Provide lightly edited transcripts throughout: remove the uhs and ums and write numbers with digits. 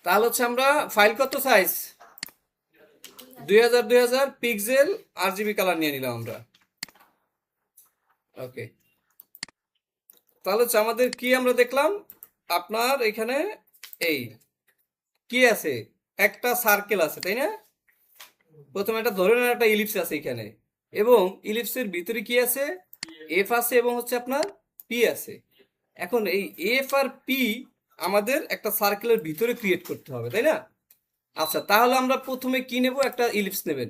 তাহলে হচ্ছে আমরা ফাইল কত সাইজ 2000 পিক্সেল RGB কালার নিয়ে নিলাম আমরা। ওকে, তাহলে হচ্ছে আমাদের কি আমরা দেখলাম, আপনার এখানে এই কি আছে, একটা সার্কেল আছে তাই না। প্রথমে একটা ধরে নেন একটা ইলিপস আছে এখানে, এবং ইলিপসের ভিতরে কি আছে, এফ আছে এবং হচ্ছে আপনার পি আছে। এখন এই এফ আর পি আমাদের একটা সার্কেলের ভিতরে ক্রিয়েট করতে হবে তাই না। আচ্ছা, তাহলে আমরা প্রথমে কি নেব, একটা ইলিপস নেবেন।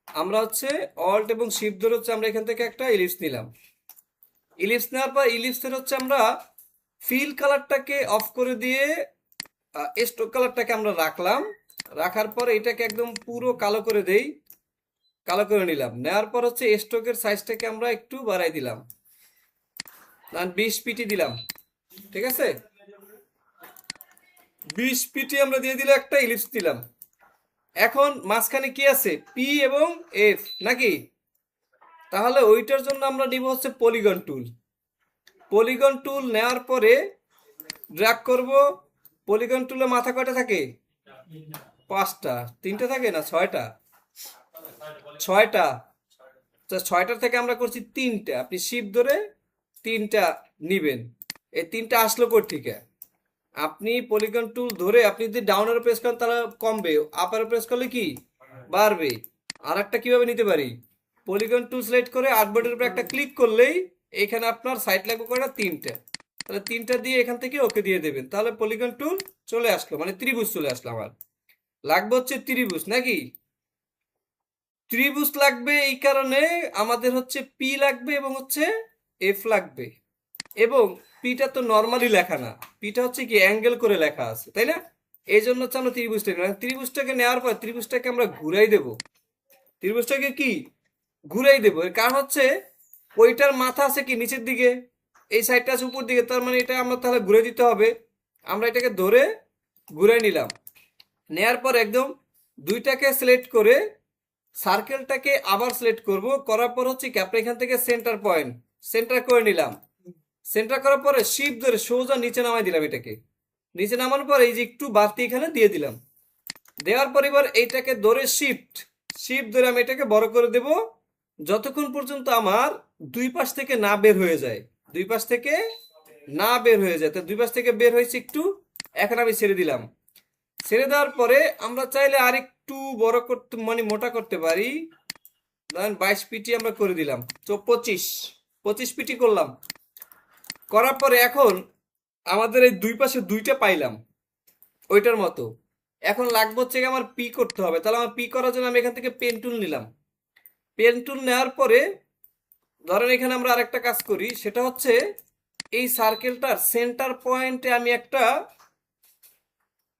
আমরা হচ্ছে অল্ট এবং শিফট ধরে হচ্ছে আমরা এখান থেকে একটা ইলিপস নিলাম। ইলিপস নেওয়ার পর ইলিপসের হচ্ছে আমরা ফিল কালারটাকে অফ করে দিয়ে স্ট্রোক কালারটাকে আমরা রাখলাম। রাখার পর এটাকে একদম পুরো কালো করে দেই, কালো করে নিলাম। নেওয়ার পর হচ্ছে স্ট্রোকের সাইজটাকে আমরা একটু বাড়াই দিলাম, 20 পিটি দিলাম। ঠিক আছে, 20 পিটি আমরা দিয়ে দিলে একটা ইলিপস দিলাম। এখন মাঝখানে কি আছে, পি এবং এফ নাকি। তাহলে ওইটার জন্য আমরা নিব হচ্ছে পলিগন টুল। পলিগন টুল নেওয়ার পরে ড্র্যাগ করব। পলিগন টুলে মাথা কয়টা থাকে, 5টা। 3টা থাকে না, 6টা। 6টা। তো 6টার থেকে আমরা করছি 3টা, আপনি শিপ ধরে 3টা নিবেন। এই 3টা আসলো কোথা থেকে, আপনি পলিগন টুল ধরে আপনি যদি ডাউনের প্রেস করেন তাহলে কমবে, আপারে প্রেস করলে কি বাড়বে। আর একটা কিভাবে নিতে পারি, পলিগন টুল সিলেক্ট করে আর্টবোর্ডের উপর একটা ক্লিক করলেই এখানে আপনার সাইড লাগবে কয়টা, 3টা। তাহলে 3টা দিয়ে এখান থেকে ওকে দিয়ে দেবেন, তাহলে পলিগন টুল চলে আসলো, মানে ত্রিভুজ চলে আসলো। আমার লাগবে হচ্ছে ত্রিভুজ নাকি, ত্রিভুজ লাগবে। এই কারণে আমাদের হচ্ছে পি লাগবে এবং হচ্ছে এফ লাগবে। এবং পিটা তো নর্মালি লেখা না, পিটা হচ্ছে কি অ্যাঙ্গেল করে লেখা আছে তাই না। এই জন্য হচ্ছে আমরা ত্রিভুজটাকে নিলাম। ত্রিভুজটাকে নেওয়ার পর ত্রিভুজটাকে আমরা ঘুরাই দেব। ত্রিভুজটাকে কি ঘুরাই দেবো, এর কারণ হচ্ছে ওইটার মাথা আছে কি নিচের দিকে, এই সাইডটা আছে উপর দিকে, তার মানে এটা আমরা তাহলে ঘুরে দিতে হবে। আমরা এটাকে ধরে ঘুরাই নিলাম। নেয়ার পর একদম দুইটাকে সিলেক্ট করে সার্কেলটাকে আবার সিলেক্ট করব। করার পর হচ্ছে কি আপনি এখান থেকে সেন্টার পয়েন্ট সেন্টার করে নিলাম। সেন্টার করার পরে শিপ ধরে সোজা নিচে নামাই দিলাম। এটাকে নিচে নামানোর পর এই যে একটু বাড়তি এখানে দিয়ে দিলাম। দেওয়ার পর এবার এইটাকে ধরে শিফট শিফট ধরে আমি এটাকে বড় করে দেব, যতক্ষণ পর্যন্ত আমার দুই পাশ থেকে না বের হয়ে যায়। দুই পাশ থেকে না বের হয়ে যায়, তো দুই পাশ থেকে বের হয়েছে একটু। এখন আমি ছেড়ে দিলাম। ছেড়ে দেওয়ার পরে আমরা চাইলে আর একটু বড় করতে, মানে মোটা করতে পারি। ধরেন 22 পিটি আমরা করে দিলাম, তো 25 পিটি করলাম। করার পরে এখন আমাদের এই দুই পাশে দুইটা পাইলাম ওইটার মতো। এখন লাগবে হচ্ছে গিয়ে আমার পি করতে হবে। তাহলে আমার পি করার জন্য আমি এখান থেকে পেন টুল নিলাম। পেন টুল নেওয়ার পরে ধরেন এখানে আমরা আরেকটা কাজ করি, সেটা হচ্ছে এই সার্কেলটার সেন্টার পয়েন্টে আমি একটা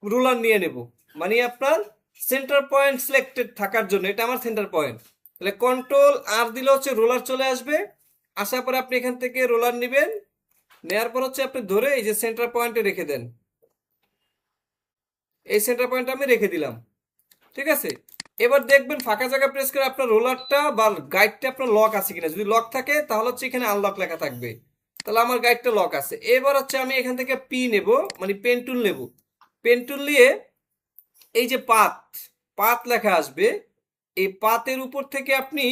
রুলার নিয়ে নেব। মানে আপনার সেন্টার পয়েন্ট সিলেক্টেড থাকার জন্য এটা আমার সেন্টার পয়েন্ট। তাহলে কন্ট্রোল আর দিলে হচ্ছে রোলার চলে আসবে। আসার পরে আপনি এখান থেকে রোলার নেবেন। নেওয়ার পর হচ্ছে আপনি ধরে এই যে সেন্টার পয়েন্টে রেখে দেন। এই সেন্টার পয়েন্ট আমি রেখে দিলাম। ঠিক আছে, এবার দেখবেন ফাঁকা জায়গা প্রেস করে আপনার রোলারটা বা গাইডটা আপনার লক আছে কিনা। যদি লক থাকে তাহলে হচ্ছে এখানে আনলক লেখা থাকবে। তাহলে আমার গাইডটা লক আছে। এবার হচ্ছে আমি এখান থেকে পি নেব, মানে পেন টুল নেব। পেন টুল নিয়ে এই যে পাত পাত লেখা আসবে, এই পাতের উপর থেকে আপনি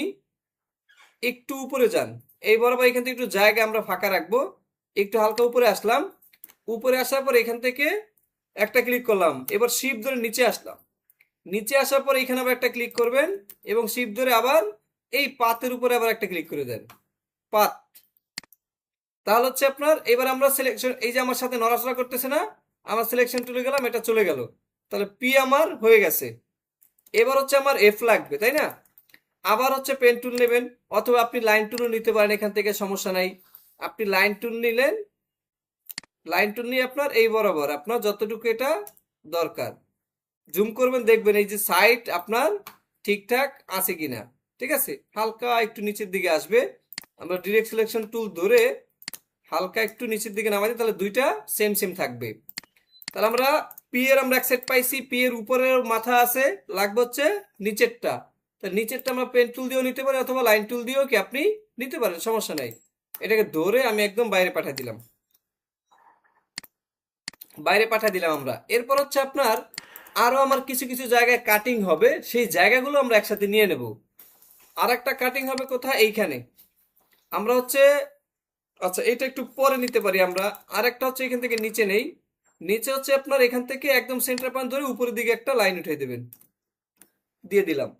একটু উপরে যান। এই বরাবর এখান থেকে একটু জায়গা আমরা ফাঁকা রাখবো। একটু হালকা উপরে আসলাম। উপরে আসার পর এখান থেকে একটা ক্লিক করলাম। এবার শিফট ধরে নিচে আসলাম। নিচে আসার পর এখানে আবার একটা ক্লিক করবেন এবং শিফট ধরে আবার এই পাতের উপরে আবার একটা ক্লিক করে দেন, পাত। তাহলে হচ্ছে আপনার এবার আমরা সিলেকশন, এই যে আমার সাথে নড়াচড়া করতেছে না, আমার সিলেকশন চলে গেলাম, এটা চলে গেল। তাহলে পি আমার হয়ে গেছে। এবার হচ্ছে আমার এফ লাগবে তাই না। আবার হচ্ছে পেন টুল নেবেন, অথবা আপনি লাইন টুলও নিতে পারেন, এখান থেকে সমস্যা নাই। আপনি লাইন টুল নিলেন। লাইন টুল নিয়ে আপনার এই বরাবর আপনার যতটুকু এটা দরকার জুম করবেন, দেখবেন এই যে সাইড আপনার ঠিকঠাক আছে কিনা। ঠিক আছে, হালকা একটু নিচের দিকে আসবে। আমরা ডিরেক্ট সিলেকশন টুল ধরে হালকা একটু নিচের দিকে নামাই দিই, তাহলে দুইটা সেম সেম থাকবে। তাহলে আমরা পি এর আমরা এক সেট পাইছি। পি এর উপরের মাথা আছে, লাগবে হচ্ছে নিচেরটা। তাহলে নিচেরটা আমরা পেন টুল দিয়েও নিতে পারি, অথবা লাইন টুল দিয়েও কি আপনি নিতে পারেন, সমস্যা নাই। এটাকে ধরে আমি একদম বাইরে পাঠিয়ে দিলাম। বাইরে পাঠিয়ে দিলাম আমরা। এরপর হচ্ছে আপনার আরো আমার কিছু কিছু জায়গায় কাটিং হবে, সেই জায়গাগুলো আমরা একসাথে নিয়ে নেব। আর একটা কাটিং হবে কোথায়, এইখানে আমরা হচ্ছে, আচ্ছা এটা একটু পরে নিতে পারি আমরা। আর একটা হচ্ছে এখান থেকে নিচে নেই, নিচে হচ্ছে আপনার এখান থেকে একদম সেন্টার পয়েন্ট ধরে উপরের দিকে একটা লাইন উঠিয়ে দেবেন, দিয়ে দিলাম।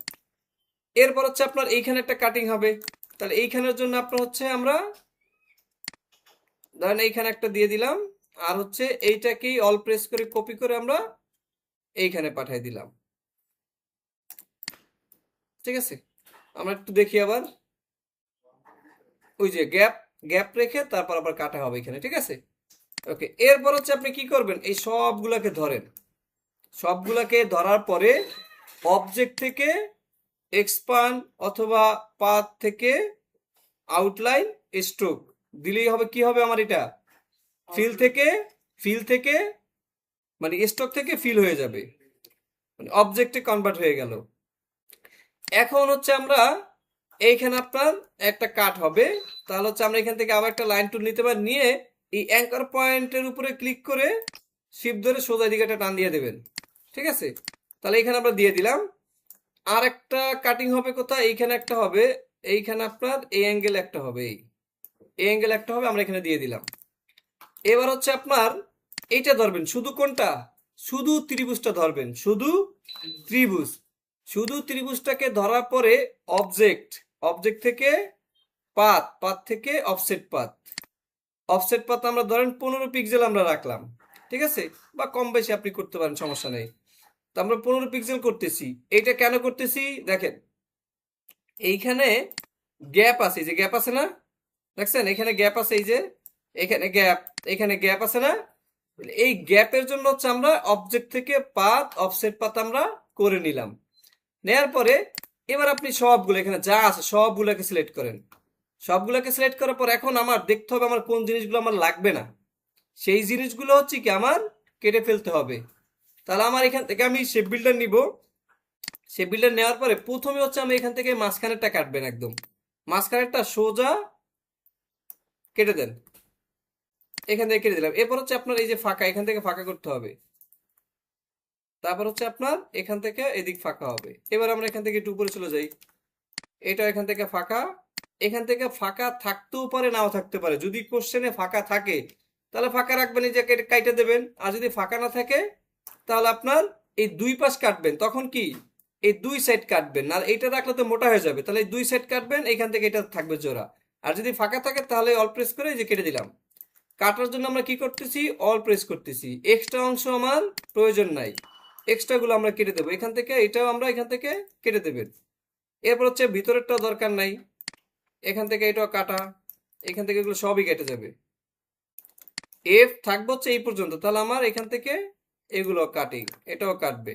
এরপর হচ্ছে আপনার এইখানে একটা কাটিং হবে, তাহলে এইখানের জন্য আপনার হচ্ছে আমরা ধরেন এইখানে একটা দিয়ে দিলাম, আর হচ্ছে এইটাকেই অল প্রেস করে কপি করে আমরা এইখানে পাঠিয়ে দিলাম। ঠিক আছে, আমরা একটু দেখি আবার, ওই যে গ্যাপ, গ্যাপ রেখে তারপর আবার কাটা হবে এখানে। ঠিক আছে, ওকে। এরপর হচ্ছে আপনি কি করবেন, এই সবগুলাকে ধরেন, সবগুলাকে ধরার পরে অবজেক্ট থেকে এক্সপান্ড অথবা পাথ থেকে আউটলাইন স্ট্রোক দিলেই হবে। কি হবে আমার এটা, ফিল থেকে, ফিল থেকে মানে স্ট্রোক থেকে ফিল হয়ে যাবে, মানে অবজেক্টে কনভার্ট হয়ে গেল। এখন হচ্ছে আমরা এইখানে আপনার একটা কাট হবে, তাহলে হচ্ছে আমরা এখান থেকে আবার একটা লাইন টুল নিতে পারি, নিয়ে এই অ্যাঙ্কার পয়েন্টের উপরে ক্লিক করে শিফট ধরে সোজা দিকে একটা টান দিয়ে দেবেন। ঠিক আছে, তাহলে এখানে আমরা দিয়ে দিলাম। আর একটা কাটিং হবে কোথায়, এইখানে একটা হবে, এইখানে আপনার এই অ্যাঙ্গেল একটা হবে, এই অ্যাঙ্গেল একটা হবে, আমরা এখানে দিয়ে দিলাম। এবার হচ্ছে আপনার এইটা ধরবেন, শুধু কোনটা, শুধু ত্রিভুজটা ধরবেন, শুধু ত্রিভুজ, শুধু ত্রিভুজটাকে ধরার পরে অবজেক্ট, অবজেক্ট থেকে পাথ, পাথ থেকে অফসেট পাথ, অফসেট পাথ আমরা ধরেন 15 পিক্সেল আমরা রাখলাম। ঠিক আছে, বা কম বেশি আপনি করতে পারেন, সমস্যা নেই। তো আমরা 15 পিক্সেল করতেছি। এইটা কেন করতেছি দেখেন, এইখানে গ্যাপ আছে, যে গ্যাপ আছে না, দেখছেন এখানে গ্যাপ আছে, এই যে এখানে গ্যাপ, এখানে গ্যাপ আছে না, এই গ্যাপের জন্য হচ্ছে আমরা অবজেক্ট থেকে পাথ অফসেট পাথ আমরা করে নিলাম। নেয়ার পরে এবার আপনি সবগুলো এখানে যা আছে সবগুলোকে সিলেক্ট করেন, সবগুলোকে সিলেক্ট করার পর এখন আমার দেখতে হবে আমার কোন জিনিসগুলো আমার লাগবে না, সেই জিনিসগুলো হচ্ছে কি আমার কেটে ফেলতে হবে। তাহলে আমার এখান থেকে আমি শেপ বিল্ডার নিব, শেপ বিল্ডার নেওয়ার পরে প্রথমে হচ্ছে আমি এখান থেকে মাঝখানেরটা কাটবেন, একদম মাঝখানেরটা সোজা কেটে দেন, এখান থেকে কেটে দিলাম। এরপর হচ্ছে আপনার এই যে ফাঁকা, এখান থেকে ফাঁকা করতে হবে, তারপর হচ্ছে আপনার এখান থেকে এদিক ফাঁকা হবে। এবার আমরা এখান থেকে একটু উপরে চলে যাই, এটা এখান থেকে ফাঁকা, এখান থেকে ফাঁকা থাকতেও পারে নাও থাকতে পারে, যদি কোশ্চেনে ফাঁকা থাকে তাহলে ফাঁকা রাখবেন, এই যে কাইটে দেবেন। আর যদি ফাঁকা না থাকে তাহলে আপনার এই দুই পাশ কাটবেন, তখন কি এই দুই সাইড কাটবেন, আর এইটা রাখলে তো মোটা হয়ে যাবে, তাহলে এই দুই সাইড কাটবেন, এখান থেকে এটা থাকবে জোড়া। আর যদি ফাঁকা থাকে তাহলে অল প্রেস করে এই যে কেটে দিলাম। কাটার জন্য আমরা কি করতেছি, অল প্রেস করতেছি, এক্সট্রা অংশ আমার প্রয়োজন নাই, এক্সট্রা গুলো আমরা কেটে দেবো এখান থেকে, এটাও আমরা এখান থেকে কেটে দেবেন। এরপর হচ্ছে ভিতরেরটাও দরকার নাই, এখান থেকে এটাও কাটা, এখান থেকে এগুলো সবই কেটে যাবে। এফ থাকবে হচ্ছে এই পর্যন্ত, তাহলে আমার এখান থেকে এগুলো কাটিং, এটাও কাটবে।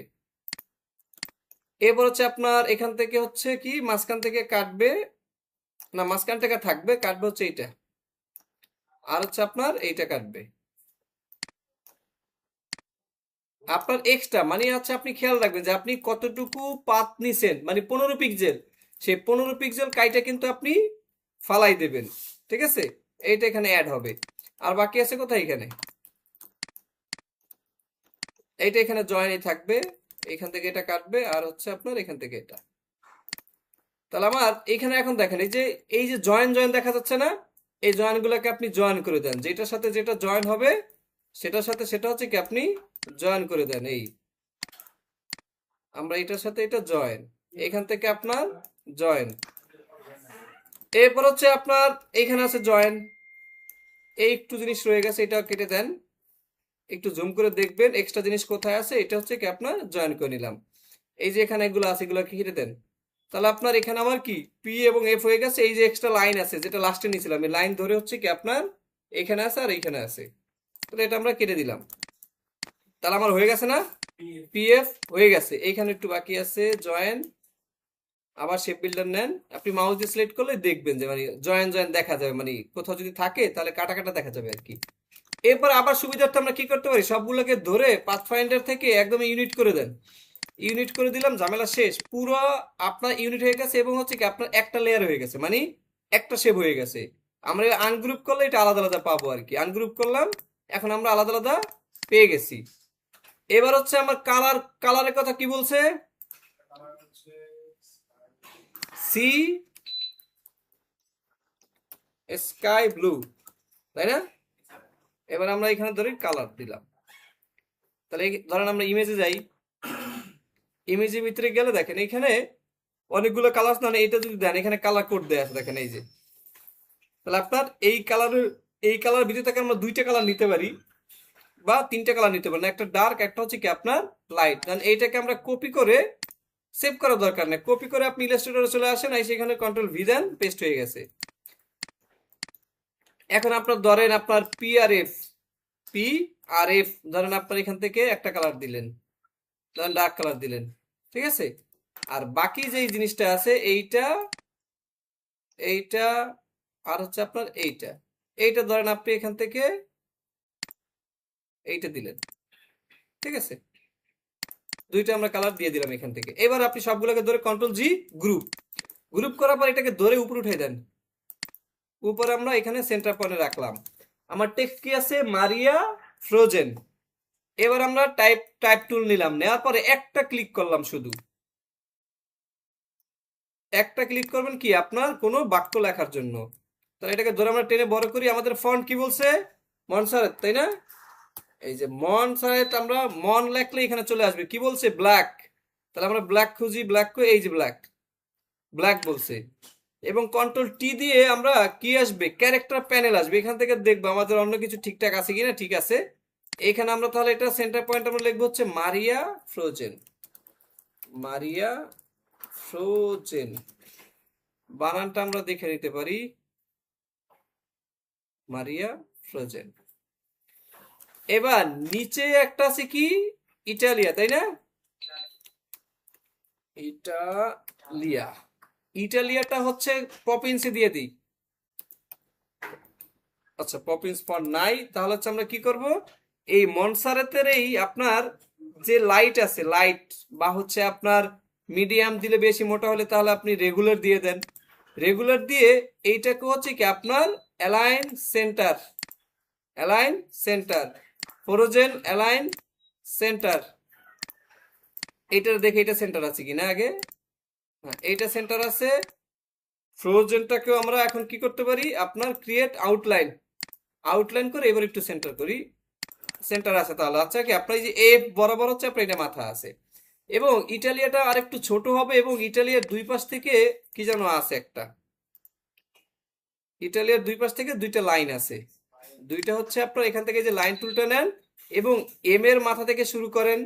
এরপর হচ্ছে আপনার এখান থেকে হচ্ছে কি মাঝখান থেকে কাটবে না, মাঝখান থেকে থাকবে, কাটবে হচ্ছে এইটা, আর হচ্ছে আপনার এইটা কাটবে। আপনার এক্সট্রা মানে হচ্ছে আপনি খেয়াল রাখবেন যে আপনি কতটুকু পাত নিছেন, মানে 15 পিক্সেল, সেই 15 পিক্সেল কাইটা কিন্তু আপনি ফালাই দেবেন। ঠিক আছে, এইটা এখানে অ্যাড হবে। আর বাকি আছে কোথায়, এখানে এইটা এখানে জয়েনই থাকবে, এখান থেকে এটা কাটবে, আর হচ্ছে আপনার এখান থেকে এটা। তাহলে আমার এখানে এখন দেখেন এই যে জয়েন জয়েন দেখা যাচ্ছে না, এই জয়েন গুলাকে আপনি জয়েন করে দেন, যেটার সাথে যেটা জয়েন হবে সেটার সাথে সেটা হচ্ছে কি আপনি জয়েন করে দেন। এই আমরা এটার সাথে এটা জয়েন, এখান থেকে আপনার জয়েন। এরপর হচ্ছে আপনার এইখানে আছে জয়েন, এই একটু জিনিস রয়ে গেছে, এটা কেটে দেন, একটু জুম করে দেখবেন এক্সট্রা জিনিস কোথায় আছে, এটা হচ্ছে কি আপনার জয়েন করে নিলাম। এই যে এখানে এগুলো আছে, এগুলো কেটে দেন। তাহলে আপনার এখানে আমার কি পি এবং এফ হয়ে গেছে। এই যে এক্সট্রা লাইন আছে যেটা লাস্টে নিয়েছিলাম, এই লাইন ধরে হচ্ছে কি আপনার এখানে আছে আর এইখানে আছে, তাহলে এটা আমরা কেটে দিলাম। তাহলে আমার হয়ে গেছে না, পিএফ হয়ে গেছে। এইখানে একটু বাকি আছে জয়েন, আবার শেপ বিল্ডার নেন, আপনি মাউস দিয়ে সিলেক্ট করলে দেখবেন যে মানে জয়েন জয়েন দেখা যাবে, মানে কোথাও যদি থাকে তাহলে কাটা কাটা দেখা যাবে আর কি। এরপর আবার সুবিধার্থে আমরা কি করতে পারি, সবগুলোকে ধরে পাথফাইন্ডার থেকে একদম ইউনিট করে দেন, ইউনিট করে দিলাম, ঝামেলা শেষ, পুরো আপনার ইউনিট হয়ে গেছে এবং হচ্ছে কি আপনার একটা লেয়ার হয়ে গেছে, মানে একটা শেপ হয়ে গেছে। আমরা আনগ্রুপ করলে এটা আলাদা আলাদা পাবো আর কি, আনগ্রুপ করলাম, এখন আমরা আলাদা আলাদা পেয়ে গেছি। এবার হচ্ছে আমার কালারের কথা কি বলছে, সি স্কাই ব্লু, তাই না? এবার আমরা এখানে ধরি কালার দিলাম। তাহলে ধরেন আমরা ইমেজে যাই, ইমেজের ভিতরে গেলে দেখেন এখানে অনেকগুলো কালার না, এটা যদি দেন এখানে কালার কোড দেয়া আছে দেখেন এই যে। তাহলে আপনার এই কালার ভিতরে থেকে আমরা দুইটা কালার নিতে পারি বা তিনটা কালার নিতে পারি, একটা ডার্ক, একটা হচ্ছে কি আপনার লাইট। দেন এইটাকে আমরা কপি করে সেভ করার দরকার নেই, কপি করে আপনি ইলাস্ট্রেটরে চলে আসেন, এই সেখানে কন্ট্রোল ভি দেন, পেস্ট হয়ে গেছে। এখন আপনার ধরেন আপনার পি আর এফ ধরেন আপনার এখান থেকে একটা কালার দিলেন, ধরেন ডার্ক কালার দিলেন, ঠিক আছে? আর বাকি যে জিনিসটা আছে এইটা এইটা আর হচ্ছে আপনার এইটা ধরেন আপনি এখান থেকে এইটা দিলেন, ঠিক আছে? দুইটা আমরা কালার দিয়ে দিলাম এখান থেকে। এবার আপনি সবগুলোকে ধরে কন্ট্রোল জি, গ্রুপ করার পর এটাকে ধরে উপরে উঠে দেন। উপরে আমরা এখানে সেন্টার পয়েন্টে রাখলাম। আমার টেক্সট কি আছে, মারিয়া ফ্রোজেন। এবার আমরা টাইপ টুল নিলাম, নেওয়ার পরে একটা ক্লিক করলাম, শুধু একটা ক্লিক করবেন কি আপনার কোনো বাক্য লেখার জন্য। তাহলে এটাকে ধরে আমরা টেনে বড় করি। আমাদের ফন্ট কি বলছে, মনসারেত, তাই না? এই যে মনসারেত, আমরা মন লেখলে এখানে চলে আসবে, কি বলছে, ব্ল্যাক। তাহলে আমরা ব্ল্যাক খুঁজি, ব্ল্যাক করে এই যে ব্ল্যাক বলছে। এবং কন্ট্রোল টি দিয়ে আমরা কি আসবে, ক্যারেক্টার প্যানেল আসবে, এখান থেকে দেখবো আমাদের অন্য কিছু ঠিকঠাক আছে কিনা। ঠিক আছে, এখানে আমরা তাহলে এটা সেন্টার পয়েন্ট আমরা লিখবো হচ্ছে মারিয়া ফ্রোজেন, মারিয়া ফ্রোজেন। বানানটা আমরা দেখে নিতে পারি, মারিয়া ফ্রোজেন। এবার নিচে একটা আছে কি, ইটালিয়া, তাই না? ইটালিয়াটা হচ্ছে পপিন্সে দিয়ে দিই। আচ্ছা, পপিন্স ফন্ট নাই, তাহলে হচ্ছে আমরা কি করব, এই মনসারেতের এই আপনার যে লাইট আছে, লাইট বা হচ্ছে আপনার মিডিয়াম দিলে বেশি মোটা হলে তাহলে আপনি রেগুলার দিয়ে দেন। রেগুলার দিয়ে এইটাকে হচ্ছে কি আপনার align centre frozen align centre, এইটার দেখে এটা সেন্টার আছে কিনা আগে। হ্যাঁ, এইটা সেন্টার আছে। ফ্রোজেনটাকেও আমরা এখন কি করতে পারি, আপনার ক্রিয়েট আউটলাইন করে এবার একটু সেন্টার করি, সেন্টার আছে। তাহলে আচ্ছা কি আপনার যে এফ বরাবর হচ্ছে আপনার এটা মাথা আছে। এবং ইটালিয়াটা আরেকটু ছোট হবে, এবং ইটালিয়ার দুই পাশ থেকে কি যেন আছে একটা, ইটালিয়ার দুই পাশ থেকে দুইটা লাইন আছে, দুইটা হচ্ছে আপনার এখান থেকে যে লাইন টুলটা নেন এবং এম এর মাথা থেকে শুরু করেন,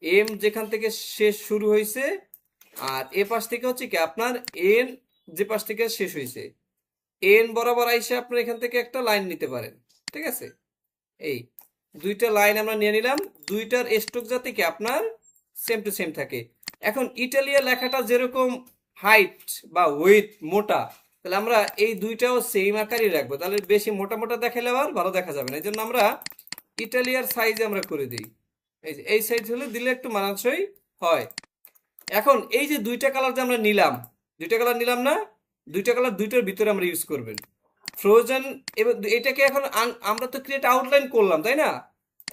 এম যেখান থেকে শেষ শুরু হয়েছে, আর এ পাশ থেকে হচ্ছে কি আপনার এন যে পাশ থেকে শেষ হয়েছে, এন বরাবর আইসে আপনার এখান থেকে একটা লাইন নিতে পারেন, ঠিক আছে? এই দুইটা লাইন আমরা নিয়ে নিলাম, দুইটার স্ট্রোক যাতে কি আপনার সেম টু সেম থাকে। এখন ইটালিয়া লেখাটা যেরকম হাইট বা ওয়েট মোটা, তাহলে আমরা এই দুইটাও সেম আকারই রাখবো, তাহলে বেশি মোটা মোটা দেখালে আবার ভালো দেখা যাবে না। এই জন্য আমরা ইটালিয়ার সাইজে আমরা করে দিই, এই যে এই সাইজ হলে দিলে একটু মানানসই হয়। এখন এই যে দুইটা কালার যে আমরা নিলাম, দুইটা কালার নিলাম না, দুইটা কালার দুইটার ভিতরে আমরা ইউজ করবেন ফ্রোজেন। এবার এটাকে এখন আমরা তো ক্রিয়েট আউটলাইন করলাম, তাই না?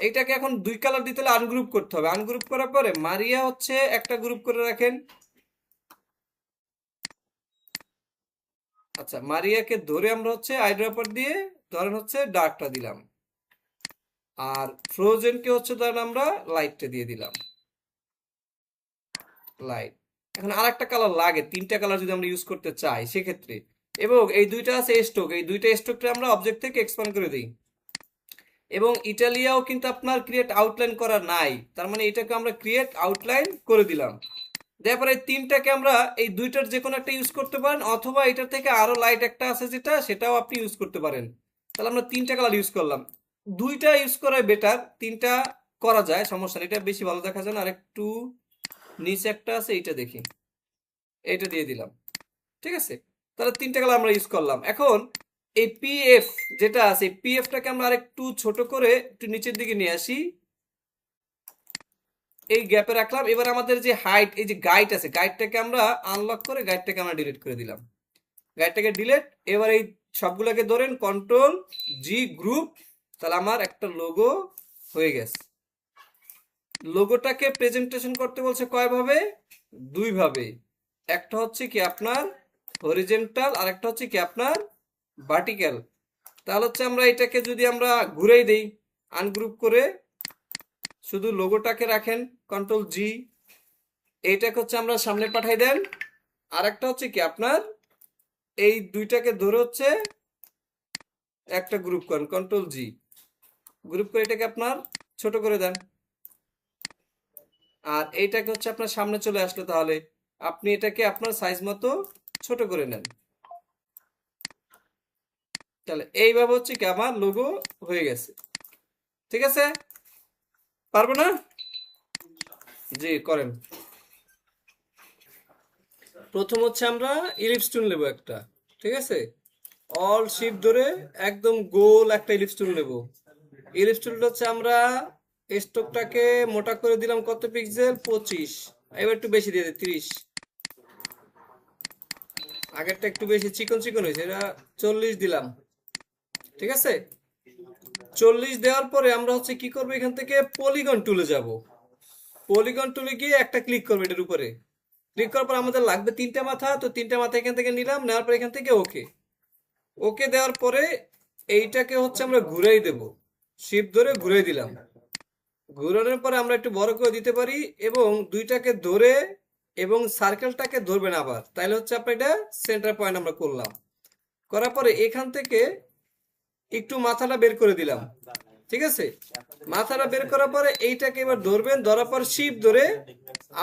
এইটাকে এখন দুই কালার দিতে হলে আনগ্রুপ করতে হবে। আনগ্রুপ করার পরে মারিয়া হচ্ছে একটা গ্রুপ করে রাখেন। আচ্ছা, মারিয়াকে ধরে আমরা হচ্ছে আইড্রপার দিয়ে ধরেন হচ্ছে ডার্কটা দিলাম, আর ফ্রোজেনকে হচ্ছে ধরেন আমরা লাইটটা দিয়ে দিলাম, লাইট। এখন আর একটা কালার লাগে, তিনটা কালার যদি আমরা ইউজ করতে চাই সেক্ষেত্রে, এবং এই দুইটা আছে স্ট্রোক, এই দুইটা স্ট্রোকটা আমরা অবজেক্ট থেকে এক্সপ্যান্ড করে দিই। এবং ইটালিয়াও কিন্তু আপনার ক্রিয়েট আউটলাইন করা নাই, তার মানে এটাকে আমরা ক্রিয়েট আউটলাইন করে দিলাম। তারপরে এই তিনটাকে আমরা এই দুইটার যে কোনো একটা ইউজ করতে পারেন, অথবা এটার থেকে আরো লাইট একটা আছে যেটা, সেটাও আপনি ইউজ করতে পারেন। তাহলে আমরা তিনটা কালার ইউজ করলাম, দুইটা ইউজ করাই বেটার, তিনটা করা যায় সমস্যা নেই, এটা বেশি ভালো দেখা যায় না। আর একটু নিচে একটা আছে, এইটা দেখি, এইটা দিয়ে দিলাম, ঠিক আছে? তাহলে তিনটা কালার আমরা ইউজ করলাম। এখন এই পিএফ যেটা আছে, পিএফটাকে আমরা আরেকটু ছোট করে একটু নিচের দিকে নিয়ে আসি, এই গ্যাপে রাখলাম। এবার আমাদের যে হাইট, এই যে গাইড আছে, গাইডটাকে আমরা আনলক করে গাইডটাকে আমরা ডিলিট করে দিলাম, গাইডটাকে ডিলিট। এবার এই সবগুলোকে ধরেন কন্ট্রোল জি, গ্রুপ। তাহলে আমার একটা লোগো হয়ে গেছে। লোগোটাকে প্রেজেন্টেশন করতে বলছে কয় ভাবে? দুই ভাবে। একটা হচ্ছে কি আপনার হরিজেন্টাল, আর একটা হচ্ছে কি আপনার ভার্টিক্যাল। তাহলে হচ্ছে আমরা এটাকে যদি আমরা ঘুরেই দেই, আনগ্রুপ করে শুধু লোগোটাকে রাখেন কন্ট্রোল জি, এইটাকে হচ্ছে আমরা সামনে পাঠাই দেন। আর একটা হচ্ছে কি আপনার এই দুইটাকে ধরে হচ্ছে একটা গ্রুপ করেন, কন্ট্রোল জি, গ্রুপ করে এটাকে আপনার ছোট করে দেন। আর এইটাকে হচ্ছে আপনার সামনে চলে আসলো, তাহলে আপনি এটাকে আপনার সাইজ মতো ছোট করে নেন। তাহলে এইভাবে হচ্ছে কি আমার লোগো হয়ে গেছে। ঠিক আছে, পারবো না? জি করেন। প্রথম হচ্ছে আমরা ইলিপস টুল নেব একটা, ঠিক আছে, অল শিফট ধরে একদম গোল একটা ইলিপস টুল নেব। ইলিপস টুলটা হচ্ছে আমরা স্টোকটাকে মোটা করে দিলাম কত পিক্সেল? 25। এবার একটু বেশি দিয়ে দিই, 30। আগেরটা একটু বেশি চিকন চিকন হয়েছে, এটা 40 দিলাম। ঠিক আছে, 40 দেওয়ার পরে আমরা হচ্ছে কি করবো, এখান থেকে পলিগন টুলে যাব। পলিগন টুলে গিয়ে একটা ক্লিক করবো এটার উপরে। ক্লিক করার পর আমাদের লাগবে তিনটা মাথা, তো তিনটা মাথা এখান থেকে নিলাম, নেওয়ার পর এখান থেকে ওকে। ওকে দেওয়ার পরে এইটাকে হচ্ছে আমরা ঘুরাই দেব, শিফট ধরে ঘুরাই দিলাম। ঘুরানোর পরে আমরা একটু বড় করে দিতে পারি, এবং দুইটাকে ধরে এবং সার্কেলটাকে ধরবেন আবার, তাহলে হচ্ছে আপনার এটা সেন্টার পয়েন্ট আমরা করলাম। করার পরে এখান থেকে একটু মাথাটা বের করে দিলাম। ঠিক আছে, মাথাটা বের করার পরে এইটাকে এবার ধরবেন, ধরার পর শিফট ধরে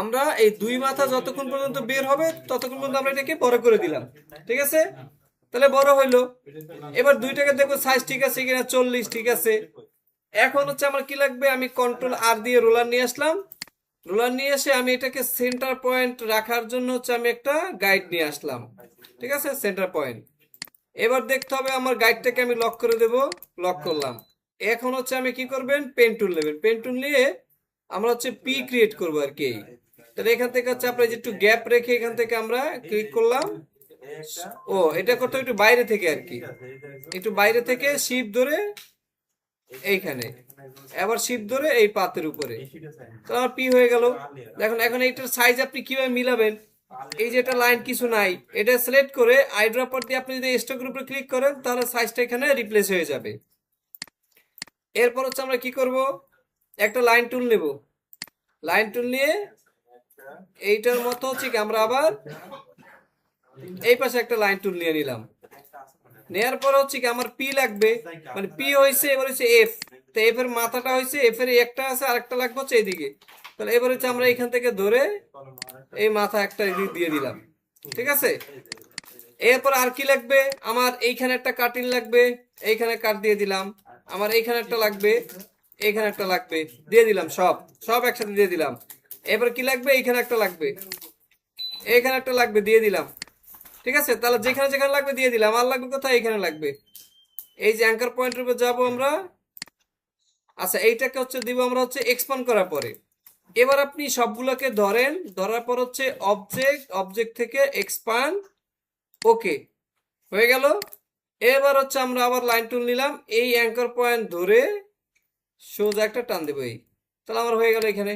আমরা এই দুই মাথা যতক্ষণ পর্যন্ত বের হবে ততক্ষণ পর্যন্ত আমরা এটাকে বড় করে দিলাম। ঠিক আছে, তাহলে বড় হইলো। এবার দুইটাকে দেখো সাইজ ঠিক আছে কিনা, 40 ঠিক আছে। এখন হচ্ছে আমার কি লাগবে, আমি কন্ট্রোল আর দিয়ে রোলার নিয়ে আসলাম। রোলার নিয়ে এসে আমি এটাকে সেন্টার পয়েন্ট রাখার জন্য হচ্ছে আমি একটা গাইড নিয়ে আসলাম। ঠিক আছে, সেন্টার পয়েন্ট। এবার দেখতে হবে আমার গাইডটাকে আমি লক করে দেব, লক করলাম। এখন হচ্ছে আমি কি করবেন, পেন টুল নেবেন। পেন টুল নিয়ে আমরা হচ্ছে পি ক্রিয়েট করবো আর কি। তাহলে এখান থেকে হচ্ছে আপনার যে একটু গ্যাপ রেখে এখান থেকে আমরা ক্লিক করলাম। ও এটা করতে হবে একটু বাইরে থেকে আর কি, একটু বাইরে থেকে শিপ ধরে এইখানে, আবার শিপ ধরে এই পাতের উপরে, তাহলে আমার পি হয়ে গেল। দেখুন এখন এইটার সাইজ আপনি কিভাবে মিলাবেন, এই যে এটা লাইন কিছু নাই, এটা সিলেক্ট করে আইড্রপার দিয়ে আপনি যদি স্টক গ্রুপে ক্লিক করেন তাহলে সাইজটা এখানে রিপ্লেস হয়ে যাবে। এরপর হচ্ছে আমরা কি করব, একটা লাইন টুল নেব। লাইন টুল নিয়ে এইটার মতো হচ্ছে কি আমরা আবার এই পাশে একটা লাইন টুল নিয়ে নিলাম। নেয়ার পর হচ্ছে কি আমার পি লাগবে, মানে পি হয়েছে, এবার হচ্ছে এফ। তো এফ এর মাথাটা হয়েছে, এফ এর একটা আছে আর একটা লাগবে হচ্ছে এইদিকে। তাহলে এবার হচ্ছে আমরা এখান থেকে ধরে এই মাথা একটা এদিক দিয়ে দিলাম। ঠিক আছে, এরপর আর কি লাগবে, আমার এইখানে একটা কাটিং লাগবে, এইখানে কাট দিয়ে দিলাম। আমার এইখানে একটা লাগবে, এইখানে একটা লাগবে, দিয়ে দিলাম। সব সব একসাথে দিয়ে দিলাম। এবার কি লাগবে, এইখানে একটা লাগবে, এইখানে একটা লাগবে, দিয়ে দিলাম। ঠিক আছে, তাহলে যেখানে যেখানে লাগবে দিয়ে দিলাম। আর লাগবে কোথায়, এইখানে লাগবে। এই যে অ্যাঙ্কার পয়েন্টের উপর যাবো আমরা। আচ্ছা, এইটাকে হচ্ছে দিব আমরা হচ্ছে এক্সপান্ড করার পরে। এবার আপনি সবগুলোকে ধরেন, ধরার পর হচ্ছে অবজেক্ট, অবজেক্ট থেকে এক্সপান্ড, ওকে হয়ে গেল। এবার হচ্ছে আমরা আবার লাইন টুল নিলাম, এই অ্যাঙ্কার পয়েন্ট ধরে সোজা একটা টান দেবো, এই, তাহলে আমার হয়ে গেল এখানে।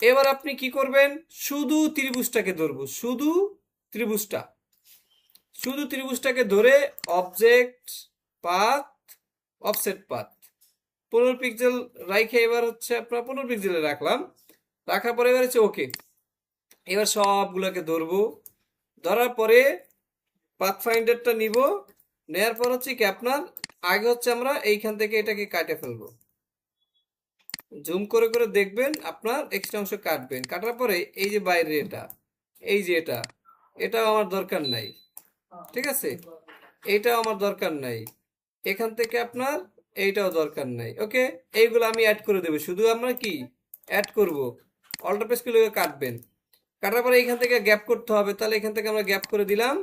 এবার আপনি কি করবেন, শুধু ত্রিভুজটাকে ধরবো, শুধু ত্রিভুজটা, শুধু ত্রিভুজটাকে ধরে object, path, offset path, 15 pixel রাখে এবার হচ্ছে আপনার 15 পিক্সেলে রাখলাম। রাখার পরে এবার হচ্ছে ওকে। এবার সবগুলোকে ধরবো, ধরার পরে পাথ ফাইন্ডারটা নিব। নেয়ার পর হচ্ছে কি আপনার আগে হচ্ছে আমরা এইখান থেকে এটাকে কাটে ফেলবো। জুম করে করে দেখবেন আপনার এক্সট্রা অংশ কাটবেন। কাটার পরে এই যে বাইরে এটা, এই যে এটা, এটাও আমার দরকার নাই। ঠিক আছে, এইটাও আমার দরকার নাই। এখান থেকে আপনার এইটাও দরকার নাই। ওকে, এইগুলো আমি অ্যাড করে দেবো, শুধু আমরা কি অ্যাড করব। অল্টার প্রেস করে কাটবেন। কাটার পরে এখান থেকে গ্যাপ করতে হবে, তাহলে এখান থেকে আমরা গ্যাপ করে দিলাম।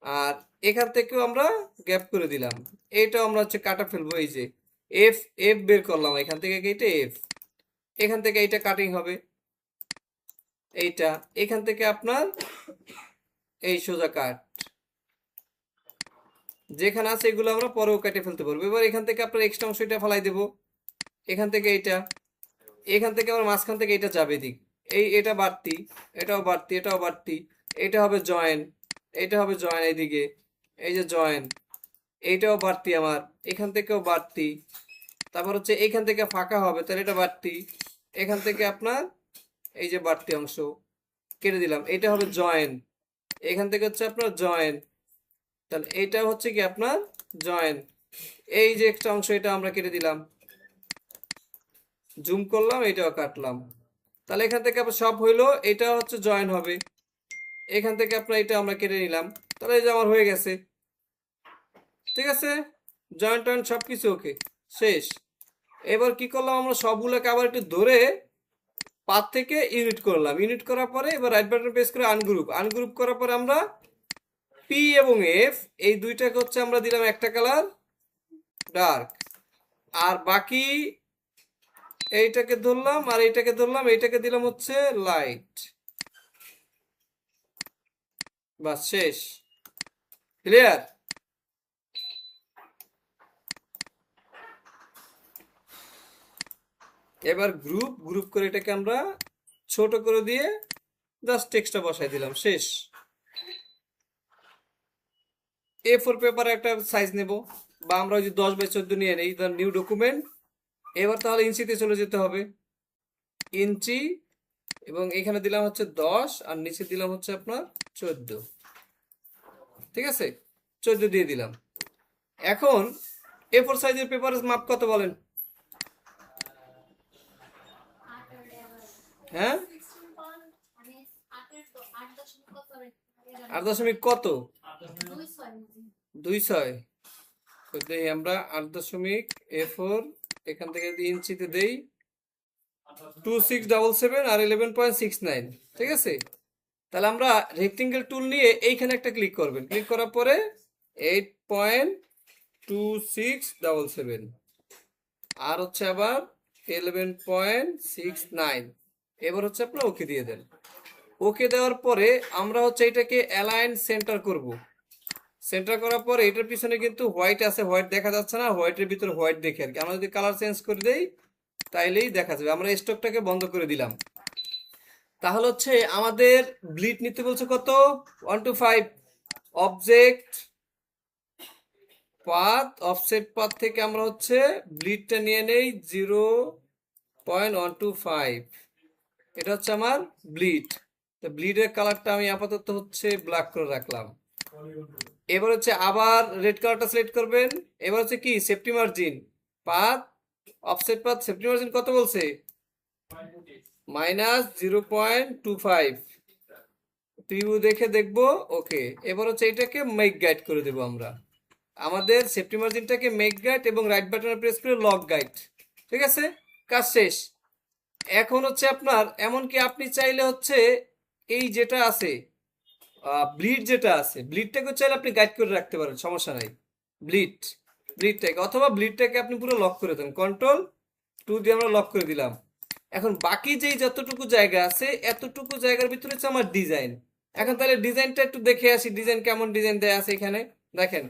আর এখান থেকেও আমরা গ্যাপ করে দিলাম। এইটাও আমরা হচ্ছে কাটা ফেলবো। এই যে এফ, এফ বের করলাম এখান থেকে, এইটা এফ। এখান থেকে এইটা কাটিং হবে, এইটা এখান থেকে আপনার এই সোজা কাট যেখানে আছে এগুলো আমরা পরেও কেটে ফেলতে পারবো। এবার এখান থেকে আপনার এক্সট্রা অংশটা ফেলাই দেবো। এখান থেকে এইটা, এখান থেকে আবার মাঝখান থেকে এটা যাবে দিক, এটা বাড়তি, এটাও বাড়তি, এটাও বাড়তি, এটা হবে জয়েন, এটা হবে জয়েন এইদিকে, এই যে জয়েন, এইটাও বাড়তি আমার, এখান থেকেও বাড়তি, তারপর হচ্ছে এইখান থেকে ফাঁকা হবে, তাহলে এটা বাড়তি, এখান থেকে আপনার এই যে বাড়তি অংশ কেটে দিলাম, এটা হবে জয়েন, এখান থেকে হচ্ছে আপনার জয়েন, তাহলে এইটা হচ্ছে কি আপনার জয়েন, এই যে একটা অংশ এটা আমরা কেটে দিলাম, জুম করলাম, এটাও কাটলাম, তাহলে এখান থেকে আবার সব হইলো, এটা হচ্ছে জয়েন হবে, এখান থেকে আপনার এটা আমরা কেটে নিলাম, তাহলে এই যে আমার হয়ে গেছে। ঠিক আছে, জয়েন্ট টয়েন্ট সবকিছু ওকে, শেষ। এবার কি করলাম, আমরা সবগুলোকে আবার একটু ধরে পাথ থেকে ইউনিট করলাম, ইউনিট করার পরে এবার রাইট বাটন প্রেস করে আনগ্রুপ, আনগ্রুপ করার পরে আমরা পি এবং এফ এই দুইটাকে হচ্ছে আমরা দিলাম একটা কালার ডার্ক, আর বাকি এইটাকে ধরলাম আর এইটাকে ধরলাম, এইটাকে দিলাম হচ্ছে লাইট, বাস শেষ। ক্লিয়ার? এবার গ্রুপ, গ্রুপ করে এটাকে আমরা ছোট করে দিয়ে জাস্ট টেক্সটটা বসাই দিলাম, শেষ। A4 পেপারে একটা সাইজ নেব, বা আমরা ওই যে 10x14 নিয়ে নেই, ধর নিউ ডকুমেন্ট, এবার তাহলে ইঞ্চিতে চলে যেতে হবে, ইঞ্চি, এবং এখানে দিলাম হচ্ছে 10 আর নিচে দিলাম হচ্ছে আপনার 14। ঠিক আছে, 14 দিয়ে দিলাম। এখন A4 সাইজের পেপারের মাপ কত বলেন? হ্যাঁ, 8 দশমিক কত? 2.6। দেই আমরা 8.A4, এখান থেকে যদি ইঞ্চিতে দেই 2677 আর 11.69। ঠিক আছে, তাহলে আমরা রেক্টেঙ্গেল টুল নিয়ে এইখানে একটা ক্লিক করবেন, ক্লিক করার পরে 8.2677 আর হচ্ছে আবার 11.69, এবার হচ্ছে আপনার ওকে দিয়ে দেন। ওকে দেওয়ার পরে আমরা হচ্ছে এটাকে অ্যালাইন সেন্টার করব, সেন্টার করার পরে এটার পিছনে কিন্তু হোয়াইট আছে, হোয়াইট দেখা যাচ্ছে না, হোয়াইটের ভিতরে হোয়াইট দেখে আর কি, আমরা যদি কালার চেঞ্জ করে দেই তাইলেই দেখা যাবে। আমরা স্টকটাকে বন্ধ করে দিলাম। তাহলে হচ্ছে আমাদের ব্লিড নিতে বলছে কত, 1 to 5। Object path, offset path থেকে আমরা হচ্ছে ব্লিডটা নিয়ে নেই 0.125, এটা হচ্ছে আমার ব্লিড। তো ব্লিডের কালারটা আমি আপাতত হচ্ছে ব্ল্যাক করে রাখলাম। এবার হচ্ছে আবার রেড কালারটা সিলেক্ট করবেন। এবার হচ্ছে কি safety margin, path, offset path, safety margin কত বলছে, -0.25, প্রিভিউ দেখে দেখবো। ওকে, এবার হচ্ছে এটাকে মেক গাইড করে দেবো আমরা, আমাদের সেফটি মার্জিনটাকে মেক গাইড, এবং রাইট বাটনে প্রেস করে লক গাইড। ঠিক আছে, কাজ শেষ। এখন হচ্ছে আপনার এমনকি আপনি চাইলে হচ্ছে এই যেটা আছে ব্লিড, যেটা আছে ব্লিডটাকে চাইলে আপনি গাইড করে রাখতে পারেন, সমস্যা নাই। ব্লিডটাকে অথবা ব্লিডটাকে আপনি পুরো লক করে দেন, Ctrl+2 দিয়ে আমরা লক করে দিলাম। এখন বাকি যেই যতটুকু জায়গা আছে এতটুকু জায়গার ভিতরে হচ্ছে আমার ডিজাইন। এখন তাহলে ডিজাইনটা একটু দেখে আসি, ডিজাইন কেমন ডিজাইন দেয়া আছে এখানে দেখেন।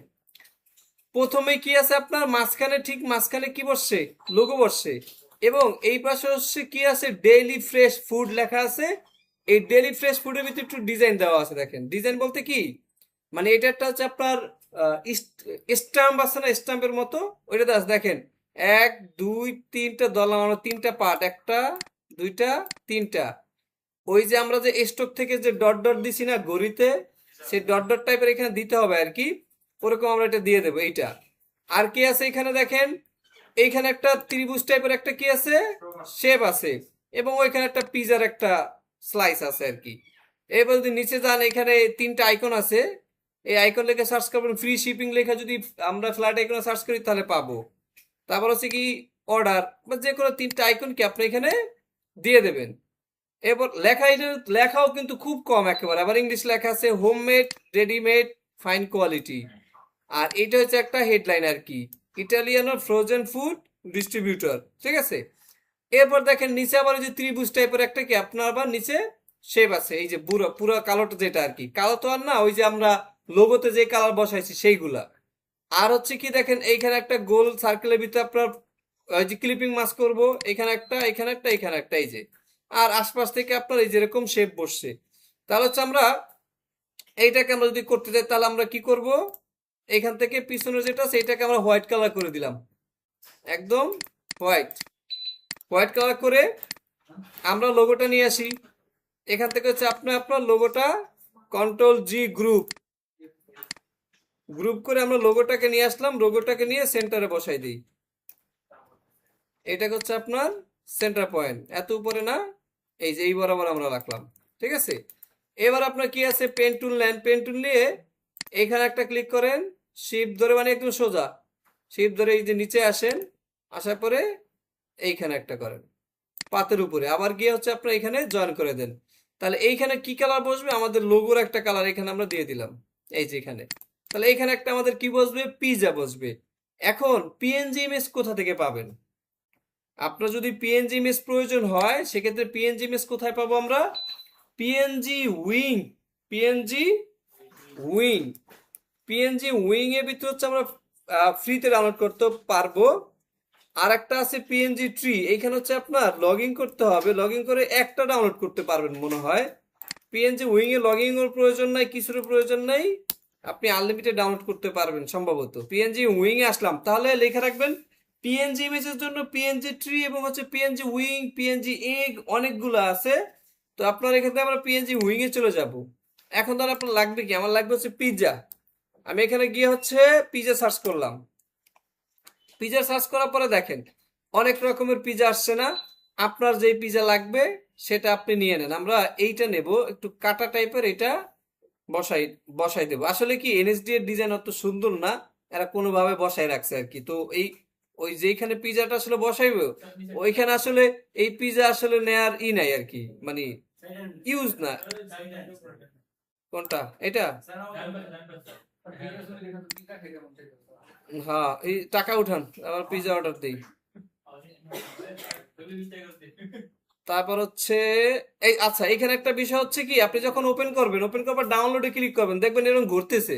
প্রথমে কি আছে আপনার মাঝখানে, ঠিক মাঝখানে কি বসছে, লোগো বসছে, এবং এই পাশে হচ্ছে কি আছে, ডেইলি ফ্রেশ ফুড লেখা আছে। এই ডেইলি ফ্রেশ ফুডের ভিতরে একটু ডিজাইন দেওয়া আছে, দেখেন ডিজাইন বলতে কি, মানে এটা একটা হচ্ছে আপনার স্টাম্প আছে না, স্টাম্পের মতো ওইটা আছে। দেখেন 1 2 3টা দল, আমার 3টা পার্ট, 1টা 2টা 3টা। ওই যে আমরা যে স্টক থেকে যে ডট ডট দিছি না ঘড়িতে, সেই ডট ডট টাইপের এখানে দিতে হবে আর কি, ওরকম আমরা এটা দিয়ে দেবো এইটা। আর কি আছে এখানে দেখেন, এইখানে একটা ত্রিভুজ টাইপের একটা কি আছে, শেপ আছে, এবং ওইখানে একটা পিজার একটা স্লাইস আছে আর কি। এবার যদি নিচে যান, এখানে 3টা আইকন আছে, এই আইকন লেখে সার্চ করবেন, ফ্রি শিপিং লেখা যদি আমরা ফ্ল্যাট আইকন সার্চ করি তাহলে পাবো। তারপর হচ্ছে কি অর্ডার, বা যে কোনো 3টা আইকন কি আপনি এখানে দিয়ে দেবেন। এবার লেখা, এটা লেখাও কিন্তু খুব কম একেবারে, আবার ইংলিশ লেখা আছে, হোমমেড, রেডিমেড, ফাইন কোয়ালিটি। আর এটা হচ্ছে একটা হেডলাইন আর কি, ইটালিয়ান ফ্রোজেন ফুড ডিস্ট্রিবিউটর। ঠিক আছে, এরপর দেখেন নিচে আবার ওই যে ত্রিভুজ টাইপের একটা কি আপনার আবার নিচে শেপ আছে, এই যে পুরো পুরো কালোটা যেটা আর কি, কালো তো আর না, ওই যে আমরা লোগোতে যে কালার বসাইছি সেইগুলা। আর হচ্ছে কি দেখেন এইখানে একটা গোল সার্কেলের ভিতরে আপনার ওই যে ক্লিপিং মাস্ক করব, এখানে একটা, এখানে একটা, এখানে একটা, এই যে। আর আশপাশ থেকে আপনার এই যেরকম শেপ বসছে। তাহলে হচ্ছে আমরা এইটাকে আমরা যদি করতে চাই তাহলে আমরা কি করব, এখান থেকে পিছনে যেটা আছে এটাকে আমরা হোয়াইট কালার করে দিলাম, একদম হোয়াইট। হোয়াইট কালার করে আমরা লোগোটা নিয়ে আসি। এখান থেকে হচ্ছে আপনার লোগোটা কন্ট্রোল জি, গ্রুপ গ্রুপ করে আমরা লোগোটাকে নিয়ে আসলাম, লোগোটাকে নিয়ে সেন্টারে বসাই দিই। এটা হচ্ছে আপনার সেন্টার পয়েন্ট, এত উপরে না, এই যে এই বরাবর আমরা রাখলাম। ঠিক আছে, এবার আপনার কি আছে, পেন টুল নেন, পেন টুল নিয়ে এইখানে একটা ক্লিক করেন, শিফট ধরে মানে একদম সোজা, শিফট ধরে এই যে নিচে আসেন, আসার পরে এইখানে একটা করেন পাতের উপরে, আবার গিয়ে হচ্ছে আপনার এখানে জয়েন করে দেন। তাহলে এইখানে কি কালার বসবে, আমাদের লোগোর একটা কালার এখানে আমরা দিয়ে দিলাম, এই যে এখানে। তাহলে এখানে একটা আমাদের কি বসবে, পিজা বসবে। এখন পিএনজি ইমেজ কোথা থেকে পাবেন, আপনার যদি পিএনজি ইমেজ প্রয়োজন হয় সেক্ষেত্রে পিএনজি ইমেজ কোথায় পাবো আমরা, PNG wing, PNG wing, PNG wing এর ভিতরে হচ্ছে আমরা ফ্রিতে ডাউনলোড করতে পারবো। আর একটা আছে পিএনজি ট্রি, এইখানে হচ্ছে আপনার লগ ইন করতে হবে, লগ ইন করে একটা ডাউনলোড করতে পারবেন মনে হয়। PNG wing A log in এর প্রয়োজন নাই, কিছুর প্রয়োজন নাই, আপনি আনলিমিটেড ডাউনলোড করতে পারবেন সম্ভবত। পিএনজি উইং এ আসলাম, তাহলে লেখা রাখবেন পিএনজি ইমেজের জন্য পিএনজি ট্রি এবং হচ্ছে পিএনজি উইং, পিএনজি এগ, অনেকগুলো আছে। তো আপনার এখানে আমরা পিএনজি উইং এ চলে যাব। এখন ধর আপনার লাগবে কি, আমার লাগবে হচ্ছে পিৎজা। আমি এখানে গিয়ে হচ্ছে পিৎজা সার্চ করলাম, পিৎজা সার্চ করার পরে দেখেন অনেক রকমের পিৎজা আসছে না, আপনার যেই পিৎজা লাগবে সেটা আপনি নিয়ে নেন। আমরা এইটা নেব, একটু কাটা টাইপের, এটা বসাই বসাই দেবো। আসলে কি এনএসডি এর ডিজাইন অত সুন্দর না, এরা কোনোভাবে বসাই রাখছে আর কি। তো এই ওই যেখানে পিজাটা আসলে বসাইবে ওইখানে আসলে এই পিজা আসলে নেয়ার নাই আর কি, মানে ইউজ না। কোনটা এটা, হ্যাঁ এই টাকা উঠান, আবার পিজা অর্ডার দিই। তারপর হচ্ছে এই আচ্ছা, এখানে একটা বিষয় হচ্ছে কি, আপনি যখন ওপেন করবেন, ওপেন করবার ডাউনলোডে ক্লিক করবেন, দেখবেন এরকম ঘুরতেছে।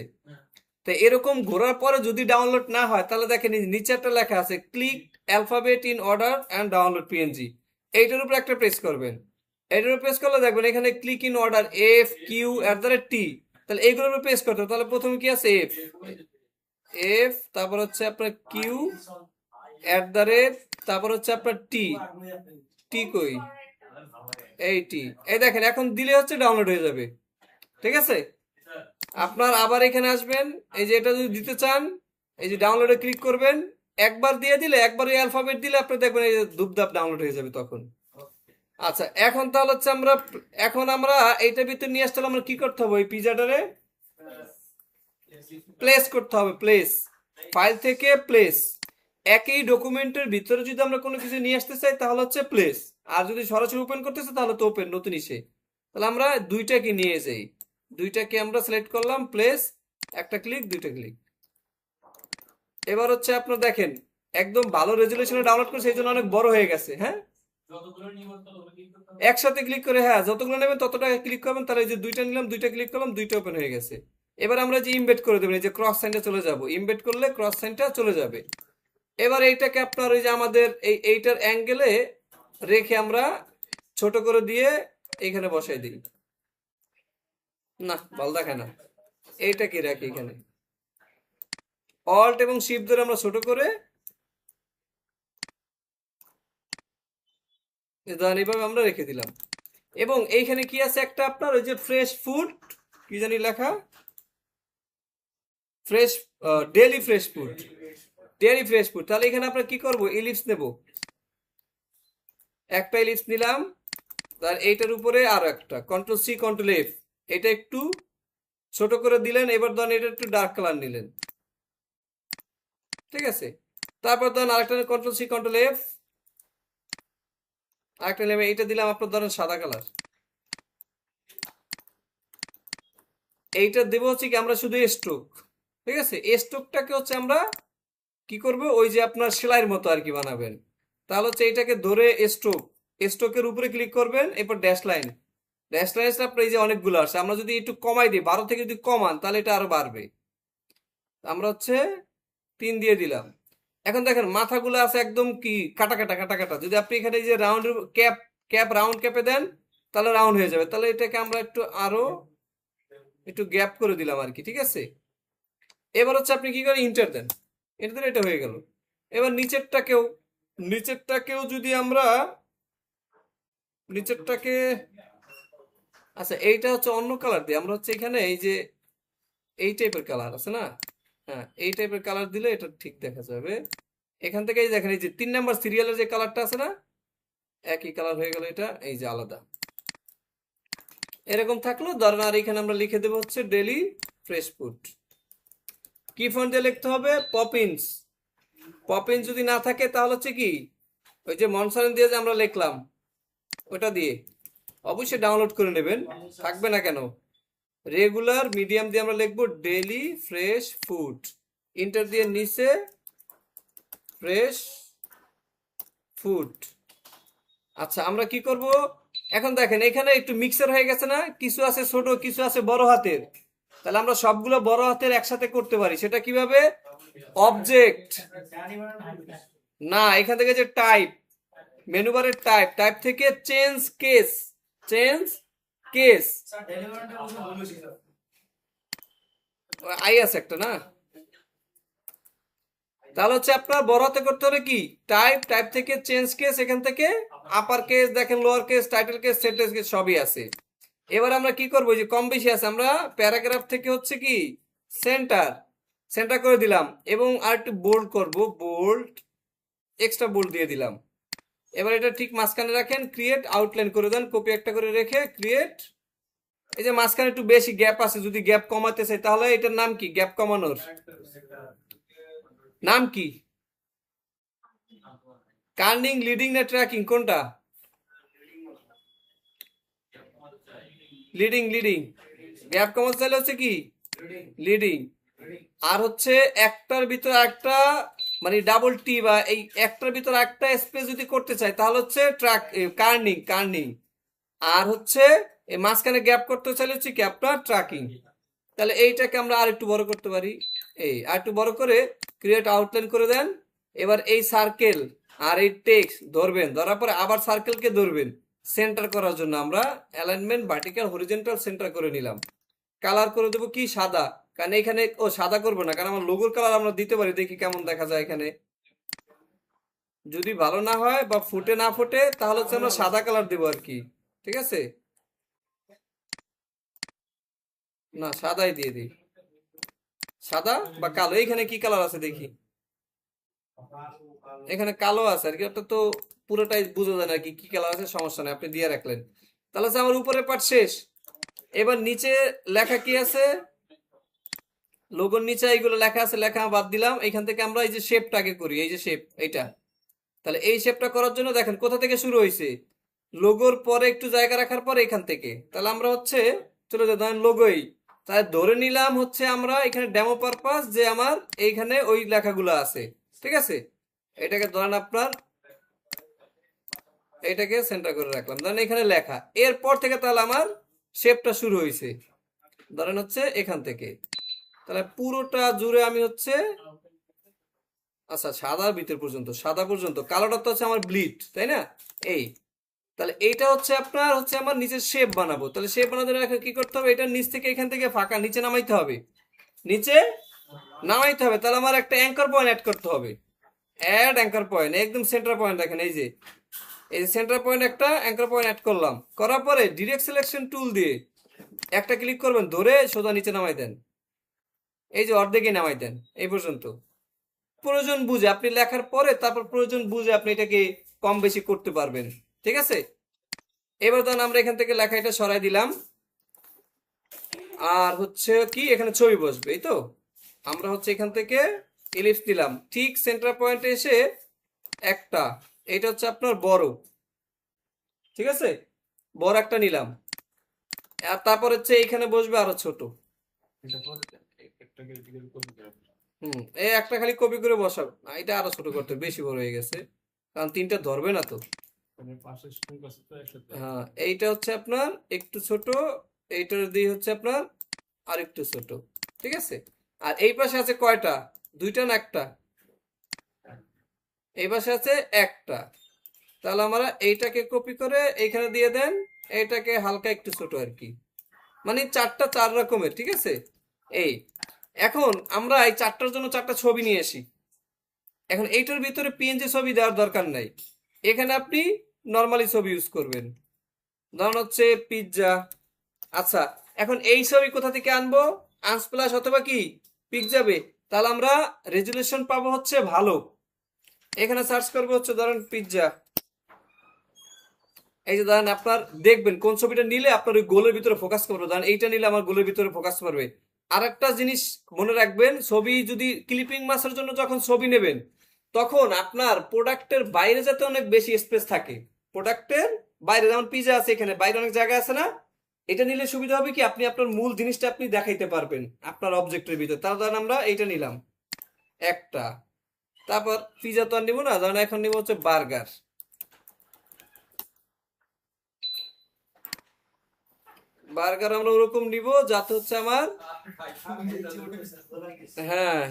তো এরকম ঘোরার পরে যদি ডাউনলোড না হয় তাহলে দেখেন নিচে একটা লেখা আছে click alphabet in order and download PNG, এইটার উপর একটা প্রেস করবেন। এটার উপর প্রেস করলে দেখবেন এখানে click in order F Q at the rate টি, তাহলে এইগুলোর উপর প্রেস করতে হবে। তাহলে প্রথমে কি আছে, এফ, এফ, তারপর হচ্ছে আপনার কিউ এট দ্য রেট, তারপর হচ্ছে আপনার টি, টি কই, এই টি, এই দেখেন এখন দিলে হচ্ছে ডাউনলোড হয়ে যাবে। ঠিক আছে, আপনার আবার এখানে আসবেন, এই যে এটা যদি দিতে চান এই যে ডাউনলোডে ক্লিক করবেন, একবার দিয়ে দিলে, একবার এই অ্যালফাবেট দিলে আপনি দেখবেন এই যে ধুপধাপ ডাউনলোড হয়ে যাবে তখন। আচ্ছা এখন তাহলে হচ্ছে আমরা, এখন আমরা এইটার ভিতরে নিয়ে আসতে হলে আমরা কি করতে হবে, ওই পিজাটারে প্লেস করতে হবে, প্লেস, ফাইল থেকে প্লেস। একই ডকুমেন্টের ভিতরে যদি আমরা কোনো কিছু নিয়ে আসতে চাই তাহলে হচ্ছে প্লেস, আর যদি সরাসরি ওপেন করতে চাই তাহলে তো ওপেন, নতুন ইসে। তাহলে আমরা দুইটাকে নিয়ে যাই, দুইটাকে আমরা সিলেক্ট করলাম, প্লেস, একটা ক্লিক, দুইটা ক্লিক। এবার হচ্ছে আপনার দেখেন একদম ভালো রেজুলেশনে ডাউনলোড করে সেই জন্য অনেক বড় হয়ে গেছে। হ্যাঁ, একসাথে ক্লিক করে, হ্যাঁ যতগুলো নেবেন ততটা ক্লিক করবেন, তাহলে এই যে দুইটা নিলাম, দুইটা ক্লিক করলাম, দুইটা ওপেন হয়ে গেছে। এবার আমরা যে ইমবেড করে দেবেন, এই যে ক্রস সাইনটা চলে যাব, ইমবেড করলে ক্রস সাইনটা চলে যাবে। এবার এইটাকে আপনার ওই যে আমাদের এইটার অ্যাঙ্গেলে রেখে আমরা ছোট করে দিয়ে এইখানে বসাই দিই, না ভালো দেখায় না, এইটা কি রাখি এখানে, অল্ট এবং শিফট ধরে আমরা ছোট করে এইভাবে আমরা রেখে দিলাম। এবং এইখানে কি আছে একটা আপনার ওই যে ফ্রেশ ফুড, কি জানি লেখা, fresh, daily fresh food, daily fresh food. তাহলে এখানে আমরা কি করব, ইলিপস নেব, একটা ইলিপস নিলাম, তার এইটার উপরে আরো একটা, কন্ট্রোল সি কন্ট্রোল এফ, এটা একটু ছোট করে দিলেন। এবার ধরেন এটা একটু ডার্ক কালার নিলেন, ঠিক আছে। তারপর ধরেন আরেকটা কন্ট্রোল সি কন্ট্রোল এফ, আরেকটা নেবে, এইটা দিলাম আপনার ধরেন সাদা কালার। এইটা দেব হচ্ছে কি আমরা শুধু স্ট্রোক, ঠিক আছে। স্ট্রোকটাকে হচ্ছে আমরা কি করব, ওই যে আপনার সেলাইয়ের মতো আর কি বানাবেন। তাহলে হচ্ছে এটাকে ধরে স্ট্রোক, স্ট্রোকের উপরে ক্লিক করবেন, এরপর ড্যাশ লাইন, ড্যাশ লাইন আপনার এই যে অনেকগুলো আসছে, আমরা যদি একটু কমাই দিই 12 থেকে যদি কমান তাহলে এটা আরো বাড়বে। আমরা হচ্ছে 3 দিয়ে দিলাম। এখন দেখেন মাথাগুলো আছে একদম কি কাটা কাটা কাটা কাটা। যদি আপনি এখানে এই যে রাউন্ড ক্যাপ ক্যাপ রাউন্ড ক্যাপে দেন তাহলে রাউন্ড হয়ে যাবে। তাহলে এটাকে আমরা একটু আরো একটু গ্যাপ করে দিলাম আর কি, ঠিক আছে। এবার হচ্ছে আপনি কি করেন, ইন্টার দেন, এন্টার দিলে এটা হয়ে গেল। এবার নিচেরটাকেও যদি আমরা নিচেরটাকে, আচ্ছা এইটা হচ্ছে অন্য কালার দিয়ে আমরা হচ্ছে এখানে এই যে এই টাইপের কালার আছে না, হ্যাঁ এই টাইপের কালার দিলে এটা ঠিক দেখা যাবে। এখান থেকে এই দেখেন এই যে 3 নাম্বার সিরিয়ালের যে কালারটা আছে না, একই কালার হয়ে গেল, এটা এই যে আলাদা এরকম থাকলো। ধরেন আর এখানে আমরা লিখে দেবো হচ্ছে ডেলি ফ্রেশ ফুড। কি ফন্ট দিয়ে লিখতে হবে, পপিন্স। পপিন্স যদি না থাকে তাহলে হচ্ছে কি ওই যে মনসারেন দিয়ে যে আমরা লিখলাম ওটা দিয়ে অবশ্যই ডাউনলোড করে নেবেন, থাকবে না কেন। রেগুলার মিডিয়াম দিয়ে আমরা লিখবো ডেলি ফ্রেশ ফুড, ইন্টার দিয়ে নিচে ফ্রেশ ফুড। আচ্ছা আমরা কি করব, এখন দেখেন এখানে একটু মিক্সার হয়ে গেছে না, কিছু আছে ছোট কিছু আছে বড় হাতের। তাহলে আমরা সবগুলো বড় হাতের একসাথে করতে পারি, সেটা কিভাবে, অবজেক্ট না এখান থেকে যে টাইপ, মেনু বারের টাইপ, টাইপ থেকে change case, change case I আছে একটা না। তাহলে হচ্ছে আপনার বড় হাতে করতে হলে কি টাইপ, টাইপ থেকে চেঞ্জ কেস, এখান থেকে আপার কেস, দেখেন lower case, title case, sentence case সবই আছে। এবার আমরা কি করবো, যে কম বেশি আছে আমরা প্যারাগ্রাফ থেকে হচ্ছে কি সেন্টার, সেন্টার করে দিলাম এবং আর একটু বোল্ড করব, বোল্ড এক্সট্রা বোল্ড দিয়ে দিলাম। এবার এটা ঠিক মাঝখানে রাখেন, ক্রিয়েট আউটলাইন করে দেন, কপি একটা করে রেখে ক্রিয়েট। এই যে মাঝখানে একটু বেশি গ্যাপ আছে, যদি গ্যাপ কমাতে চাই তাহলে এটার নাম কি, গ্যাপ কমানোর নাম কি, কার্নিং, লিডিং না ট্র্যাকিং, কোনটা, লিডিং, লিডিং। গ্যাপ কমাতে চাইলে হচ্ছে কি লিডিং। আর হচ্ছে একটার ভিতর একটা মানে ডাবল টি বা এই একটার ভিতর একটা স্পেস যদি করতে চাই তাহলে হচ্ছে ট্র্যাক, কার্নিং, কার্নিং। আর হচ্ছে এই মাঝখানে গ্যাপ করতে চাইলে হচ্ছে কি আপনার ট্র্যাকিং। তাহলে এইটাকে আমরা আর একটু বড় করতে পারি, এই আর একটু বড় করে ক্রিয়েট আউটলাইন করে দেন। এবার এই সার্কেল আর এই টেক্সট ধরবেন, ধরার পরে আবার সার্কেলকে ধরবেন। সেন্টার করার জন্য আমরা অ্যালাইনমেন্ট ভার্টিক্যাল হরিজন্টাল সেন্টার করে নিলাম। কালার করে দেবো কি সাদা, কারণ এখানে ও সাদা করবো না, কারণ আমার লোগোর কালার আমরা দিতে পারি, দেখি কেমন দেখা যায় এখানে। যদি ভালো না হয় বা ফুটে না ফুটে তাহলে হচ্ছে আমরা সাদা কালার দেবো আর কি, ঠিক আছে। না সাদাই দিয়ে দিই, সাদা বা কালো। এইখানে কি কালার আছে দেখি, এখানে কালো আছে আর কি, ওটা তো পুরোটাই বোঝা যায় না আর কি কি কালার আছে, সমস্যা নেই আপনি দিয়ে রাখলেন। তাহলে হচ্ছে আমার উপরের পার্ট শেষ। এবার নিচে লেখা কি আছে, লোগোর নিচে এইগুলো লেখা আছে, লেখা বাদ দিলাম। এখান থেকে আমরা এই যে শেপটাকে করি, এই যে শেপ এইটা। তাহলে এই শেপটা করার জন্য দেখেন কোথা থেকে শুরু হয়েছে, লোগোর পরে একটু জায়গা রাখার পরে এখান থেকে। তাহলে আমরা হচ্ছে চলে যাই, ধরেন লোগোই, তাহলে ধরে নিলাম হচ্ছে আমরা এখানে ডেমো পারপাস যে আমার এইখানে ওই লেখাগুলো আছে, ঠিক আছে। এটাকে ধরেন আপনার এটাকে সেন্টার করে রাখলাম, ধরেন এখানে লেখা, এরপর থেকে তাহলে আমার শেপটা শুরু হয়েছে ধরেন হচ্ছে এখান থেকে। তাহলে পুরোটা জুড়ে আমি হচ্ছে, আচ্ছা সাদার ভিতর পর্যন্ত, সাদা পর্যন্ত, কালোটা তো হচ্ছে আমার ব্লিড, তাই না, এই। তাহলে এইটা হচ্ছে আপনার হচ্ছে আমার নিচের শেপ বানাবো। তাহলে শেপ বানাতে গেলে কি করতে হবে, এটা নিচ থেকে এখান থেকে ফাঁকা নিচে নামাইতে হবে, নিচে নামাইতে হবে। তাহলে আমার একটা অ্যাঙ্কার পয়েন্ট অ্যাড করতে হবে, অ্যাড অ্যাঙ্কার পয়েন্ট, একদম সেন্টার পয়েন্ট দেখেন এই যে, এই সেন্টার পয়েন্ট একটা অ্যাঙ্কার পয়েন্ট অ্যাড করলাম। করার পরে ডিরেক্ট সিলেকশন টুল দিয়ে একটা ক্লিক করবেন, ধরে সোজা নিচে নামাই দেন, এই যে অর্ধেকে নামাই দেন এই পর্যন্ত। প্রয়োজন বুঝে আপনি লেখার পরে তারপর প্রয়োজন বুঝে আপনি এটাকে কম বেশি করতে পারবেন, ঠিক আছে। এবার ধরুন আমরা এখান থেকে লেখা এটা সরাই দিলাম, আর হচ্ছে কি এখানে ছবি বসবে, এই তো। আমরা হচ্ছে এখান থেকে এলিপস দিলাম, ঠিক সেন্টার পয়েন্টে এসে একটা, এটা হচ্ছে আপনার বড়, ঠিক আছে, বড় একটা নিলাম। আর তারপর হচ্ছে এইখানে বসবে আরো ছোট। এই একটা খালি কপি করে বসাব, এটা আরো ছোট করতে হবে, বেশি বড় হয়ে গেছে, কারণ তিনটা ধরবে না তো। হ্যাঁ এইটা হচ্ছে আপনার একটু ছোট, এইটার দিয়ে হচ্ছে আপনার আর একটু ছোট, ঠিক আছে। আর এই পাশে আছে কয়টা, দুইটা না একটা, এই পাশে আছে একটা। তাহলে আমরা এইটাকে কপি করে এইখানে দিয়ে দেন, এইটাকে হালকা একটু ছোট আর কি, মানে চারটা চার রকমের, ঠিক আছে। এই এখন আমরা এই চারটার জন্য চারটা ছবি নিয়ে আসি। এখন এইটার ভিতরে পিএনজি ছবি দেওয়ার দরকার নাই, এখানে আপনি নর্মালি ছবি ইউজ করবেন। ধরুন হচ্ছে পিৎজা। আচ্ছা, এখন এই ছবি কোথা থেকে আনবো? আনস্প্লাশ অথবা কি পিকজাবে। তাহলে আমরা রেজুলেশন পাবো হচ্ছে ভালো, এখানে সার্চ করবো হচ্ছে ধরেন পিৎজা। এই যে ধরেন আপনার দেখবেন কোন ছবিটা নিলে আপনার ওই গোলের ভিতরে ফোকাস করবে, ধরেন এইটা নিলে আমার গোলের ভিতরে ফোকাস করবে। আর একটা জিনিস মনে রাখবেন, ছবি যদি ক্লিপিং মাসের জন্য যখন ছবি নেবেন, তখন আপনার প্রোডাক্টের বাইরে যাতে অনেক বেশি স্পেস থাকে। প্রোডাক্টের বাইরে যেমন পিজা আছে, এখানে বাইরে অনেক জায়গা আছে না, এটা নিলে সুবিধা হবে কি আপনি আপনার মূল জিনিসটা আপনি দেখাইতে পারবেন আপনার অবজেক্টের ভিতরে। তার ধরেন আমরা এইটা নিলাম একটা, তারপর পিজা তো আর নিবো না, ধরেন এখন নিবো হচ্ছে বার্গার। বার্গার আমরা ওরকম নিব যাতে হচ্ছে আমার, হ্যাঁ,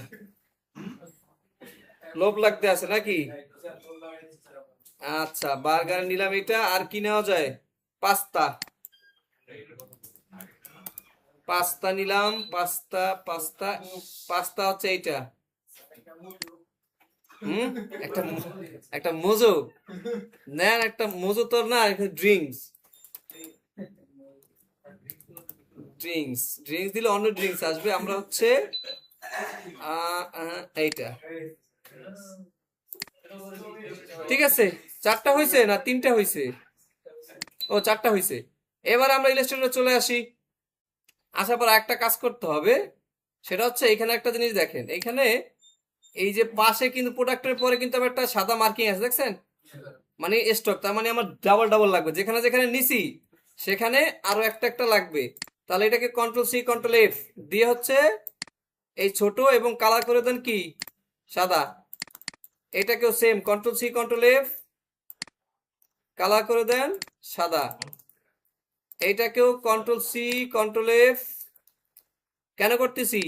লোভ লাগতে আছে নাকি। আচ্ছা, বার্গার নিলাম এটা। আর কি নেওয়া যায়? পাস্তা। পাস্তা নিলাম, পাস্তা পাস্তা পাস্তা হচ্ছে এইটা। হুম, একটা একটা মোজো নেন, একটা মোজো তো না, ড্রিঙ্কস। ড্রিঙ্কস ড্রিঙ্কস দিলে অন্য ড্রিঙ্কস আসবে। আমরা হচ্ছে এইটা, ঠিক আছে। চারটা হয়েছে না তিনটা হয়েছে? ও, চারটা হয়েছে। এবার আমরা ইলাস্ট্রেটরে চলে আসি। আসার পর একটা কাজ করতে হবে, সেটা হচ্ছে এখানে একটা জিনিস দেখেন, এখানে এই যে পাশে কিন্তু প্রোডাক্টের পরে কিন্তু আবার একটা সাদা মার্কিং আছে, দেখছেন? মানে স্টক, তার মানে আমার ডাবল ডাবল লাগবে, যেখানে যেখানে নিছি সেখানে আরো একটা একটা লাগবে। তাহলে এটাকে কন্ট্রোল সি কন্ট্রোল এফ দিয়ে হচ্ছে এই ছোট এবং কালার করে দেন কি সাদা। এটাকেও same control C control F, colour করে দেন সাদা। এইটাকেও কন্ট্রোল সি কন্ট্রোল এফ, কেন করতেছি?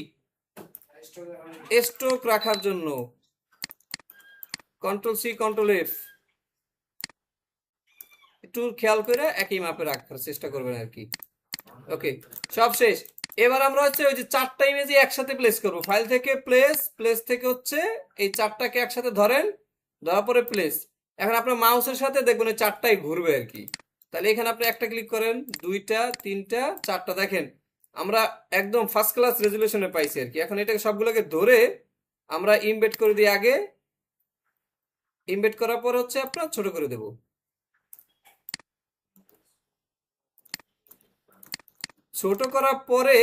স্ট্রোক রাখার জন্য। কন্ট্রোল সি কন্ট্রোল এফ, একটু খেয়াল করে একই মাপে রাখার চেষ্টা করবেন আর কি। ওকে, সব শেষ। এবার আমরা হচ্ছে ওই যে চারটা ইমেজ একসাথে প্লেস করব। ফাইল থেকে প্লেস, প্লেস থেকে হচ্ছে এই চারটাকে একসাথে ধরেন, ধরার পরে প্লেস। এখন আপনার মাউসের সাথে দেখবেন ওই চারটাই ঘুরবে আর কি। তাহলে এখানে আপনি একটা ক্লিক করেন, দুইটা তিনটা চারটা, দেখেন আমরা একদম ফার্স্ট ক্লাস রেজুলেশনে পাইছি আর কি। এখন এটাকে সবগুলোকে ধরে আমরা ইমবেড করে দিই আগে, ইমবেড করার পর হচ্ছে আপনার ছোট করে দেব। ছোট করার পরে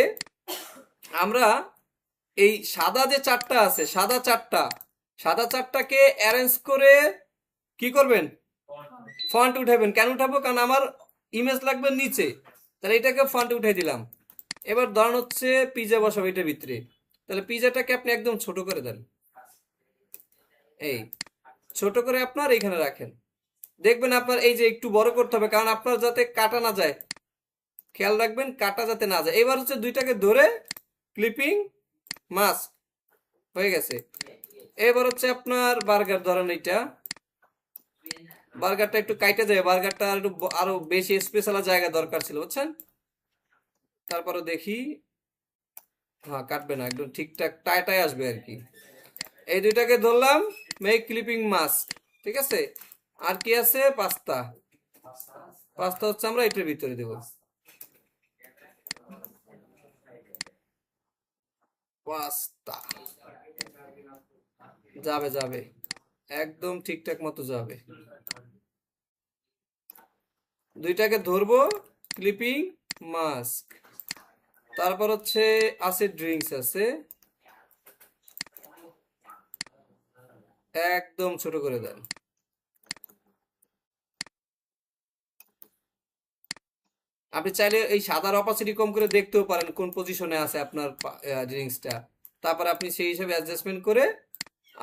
আমরা এই সাদা যে চারটা আছে, সাদা চারটাকে অ্যারেঞ্জ করে কি করবেন? ফন্ট উঠাবেন। কেন উঠাবো? কারণ আমার ইমেজ লাগবে নিচে, তাহলে এটাকে ফন্ট উঠাই দিলাম। এবার ধরুন হচ্ছে পিজা বসাবো এটার ভিতরে, তাহলে পিজাটাকে আপনি একদম ছোট করে দেন, এই ছোট করে আপনার এইখানে রাখেন। দেখবেন আপনার এই যে একটু বড় করতে হবে, কারণ আপনার যাতে কাটা না যায়, খেয়াল রাখবেন কাটা যাতে না যায়। এবার হচ্ছে দুইটাকে ধরে ক্লিপিং মাস্ক হয়ে গেছে। এবার হচ্ছে আপনার বার্গার ধরেন, এইটা বার্গারটা একটু কাইটে যায়, বার্গারটা একটু আরো বেশি স্পেশাল জায়গা দরকার ছিল, বুঝছেন? তারপরে দেখি, হ্যাঁ কাটবে না, একদম ঠিকঠাক টাইটাই আসবে আর কি। এই দুইটাকে ধরলাম, মেক ক্লিপিং মাস্ক, ঠিক আছে। আর কি আছে? পাস্তা। পাস্তা হচ্ছে আমরা এটার ভিতরে দেব। পাস্তা যাবে যাবে, একদম ঠিকঠাক মতো যাবে। দুইটাকে ধরবো, ক্লিপিং মাস্ক। তারপর হচ্ছে আছে ড্রিঙ্কস আছে, একদম ছোট করে দেন। আপনি চাইলে এই সাদার অপাসিটি কম করে দেখতেও পারেন কোন পজিশনে আছে আপনার ড্রিঙ্কসটা। তারপর আপনি সেই হিসাবে অ্যাডজাস্টমেন্ট করে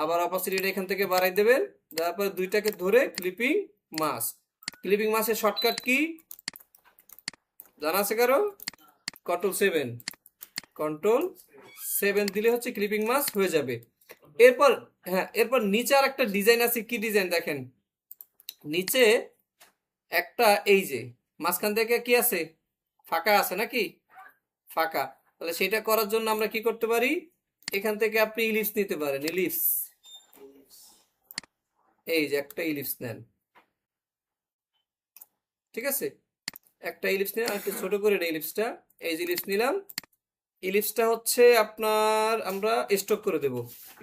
আবার অপাসিটিটা এখান থেকে বাড়াই দেবেন। তারপর দুইটাকে ধরে ক্লিপিং মাস্ক। ক্লিপিং মাস্কের শর্টকাট কি জানা আছে কারো? কন্ট্রোল 7 দিলে হচ্ছে ক্লিপিং মাস্ক হয়ে যাবে। এরপর হ্যাঁ, এরপর নিচে আর একটা ডিজাইন আছে, কি ডিজাইন দেখেন নিচে একটা, এই যে মাঝখান থেকে কি আছে, ফাঁকা আছে নাকি, ফাঁকা। তাহলে সেটা করার জন্য আমরা কি করতে পারি, এখান থেকে আপনি ইলিপস নিতে পারেন, ইলিপস, এই যে একটা ইলিপস নেন, ঠিক আছে, একটা ইলিপস নিলাম, একটু ছোট করে নেই ইলিপসটা, এই যে ইলিপস নিলাম, ইলিপসটা হচ্ছে আপনার আমরা স্টক করে দেব,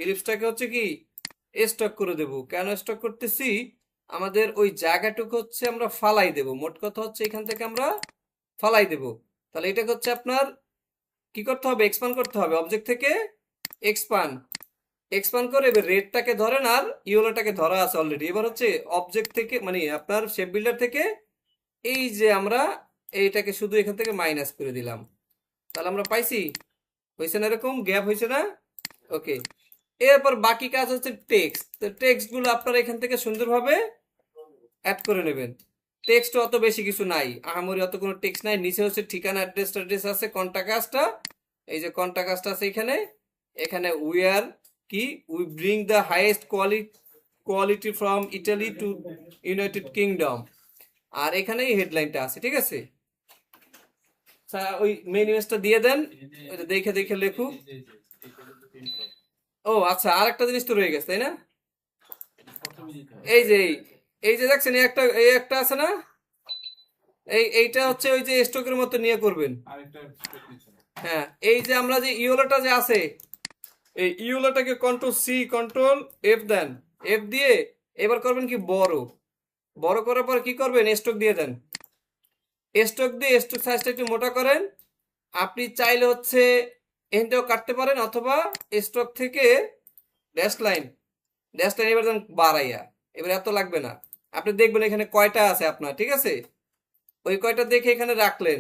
ইলিপসটাকে হচ্ছে কি স্টক করে দেব। কেন স্টক করতেছি, আমাদের ওই জায়গাটুকু হচ্ছে আমরা ফালাই দেব, মোট কথা হচ্ছে এখান থেকে আমরা ফালাই দেব। তাহলে এটাকে হচ্ছে আপনার কি করতে হবে, এক্সপান্ড করতে হবে, অবজেক্ট থেকে এক্সপান্ড, এক্সপান্ড করে এবার রেডটাকে ধরেন আর ইয়েলোটাকে ধরা আছে অলরেডি, এবার হচ্ছে অবজেক্ট থেকে মানে আপনার শেপ বিল্ডার থেকে এই যে আমরা এইটাকে শুধু এখান থেকে মাইনাস করে দিলাম, তাহলে আমরা পাইছি, হয়েছে না, এরকম গ্যাপ হয়েছে না, ওকে। এরপর বাকি কাজ হচ্ছে টেক্সট, তো টেক্সট গুলো আপনারা এখান থেকে সুন্দরভাবে অ্যাড করে নেবেন। টেক্সট অত বেশি কিছু নাই, আহামরি অত কোনো টেক্সট নাই, নিচে হচ্ছে ঠিকানা অ্যাড্রেস অ্যাড্রেস আছে, কন্টাক্ট কাজটা, এই যে কন্টাক্ট কাজটা আছে এখানে, এখানে উই আর কি, we bring the highest quality from Italy to United Kingdom, আর এখানেই হেডলাইনটা আছে, ঠিক আছে। ওই মেইন ইমেজটা দিয়ে দেন, ওই যে দেখে দেখে লেখুক। ও আচ্ছা, আর একটা জিনিস তো রয়ে গেছে তাই না, এই যে এই যে দেখছেন এই একটা আছে না, এইটা হচ্ছে ওই যে স্টকের মতো নিয়ে করবেন। হ্যাঁ, এই যে আমরা যে ইউলোটা যে আছে, এই ইউলোটাকে কন্ট্রোল সি কন্ট্রোল এফ দেন, এফ দিয়ে এবার করবেন কি বড়, বড় করার পর কি করবেন, স্টক দিয়ে দেন, স্টক দিয়ে স্টক সাইজটা একটু মোটা করেন। আপনি চাইলে হচ্ছে এখানটাও কাটতে পারেন, অথবা স্টক থেকে ড্যাশ লাইন, ড্যাশ লাইন এবার দেন বাড়াইয়া, এবার এত লাগবে না, আপনি দেখবেন এখানে কয়টা আছে আপনার, ঠিক আছে, ওই কয়টা দেখে এখানে রাখলেন,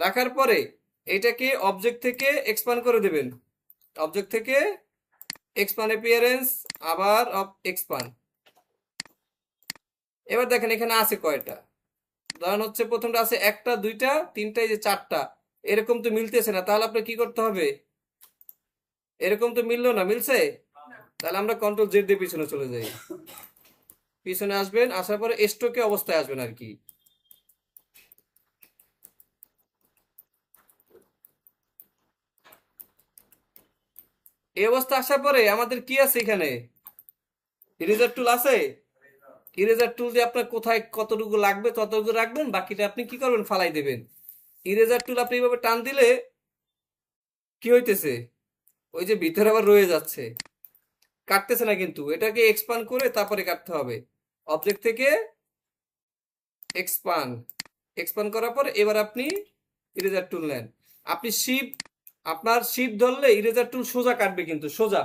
রাখার পরে এটাকে অবজেক্ট থেকে এক্সপান্ড করে দেবেন, অবজেক্ট থেকে এক্সপান্ড অ্যাপিয়ারেন্স, আবার এক্সপান্ড। এবার দেখেন এখানে আছে কয়টা, ধরেন হচ্ছে প্রথমটা আছে একটা দুইটা তিনটা, এই যে চারটা, এরকম তো মিলতেছে না, তাহলে আপনার কি করতে হবে, এরকম তো মিললো না, মিলছে, তাহলে আমরা কন্ট্রোল জেড দিয়ে পিছনে চলে যাই, পিছনে আসবেন, আসার পরে স্টকে অবস্থায় আসবেন আর কি, এই অবস্থা আসার পরে আমাদের কি আছে এখানে, ইরেজার টুল আছে, ইরেজার টুল দিয়ে আপনার কোথায় কতটুকু লাগবে ততটুকু রাখবেন, বাকিটা আপনি কি করবেন, ফালাই দেবেন। ইরেজার টুল আপনি এইভাবে টান দিলে কি হইতেছে, ওই যে ভিতরে আবার রয়ে যাচ্ছে, কাটতেছে না, কিন্তু এটাকে এক্সপান্ড করে তারপরে কাটতে হবে, অবজেক্ট থেকে এক্সপান্ড, এক্সপান্ড করার পর এবার আপনি ইরেজার টুল নেন, আপনি আপনার শিপ ধরলে ইরেজার টুল সোজা কাটবে, কিন্তু সোজা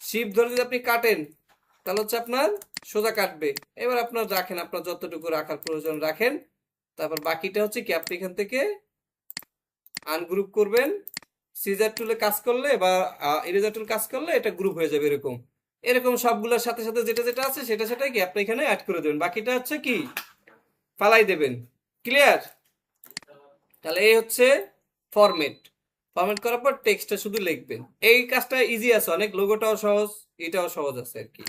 শিপ ধরে যদি আপনি কাটেন তাহলে হচ্ছে আপনার সোজা কাটবে। এবার আপনার রাখেন, আপনার যতটুকু রাখার প্রয়োজন রাখেন, তারপর বাকিটা হচ্ছে কি আপনি এখান থেকে আনগ্রুপ করবেন, সিজার টুলে কাজ করলে বা ইরেজার টুল কাজ করলে এটা গ্রুপ হয়ে যাবে, এরকম এরকম সবগুলোর সাথে সাথে যেটা যেটা আছে সেটা সেটাই কি আপনি এখানে অ্যাড করে দেবেন, বাকিটা হচ্ছে কি ফালাই দেবেন। ক্লিয়ার? তাহলে এই হচ্ছে ফরম্যাট, ফরম্যাট করার পর টেক্সটটা শুধু লিখবেন, এই কাজটা ইজি আছে অনেক, লোগোটাও সহজ, এটাও সহজ আছে আর কি।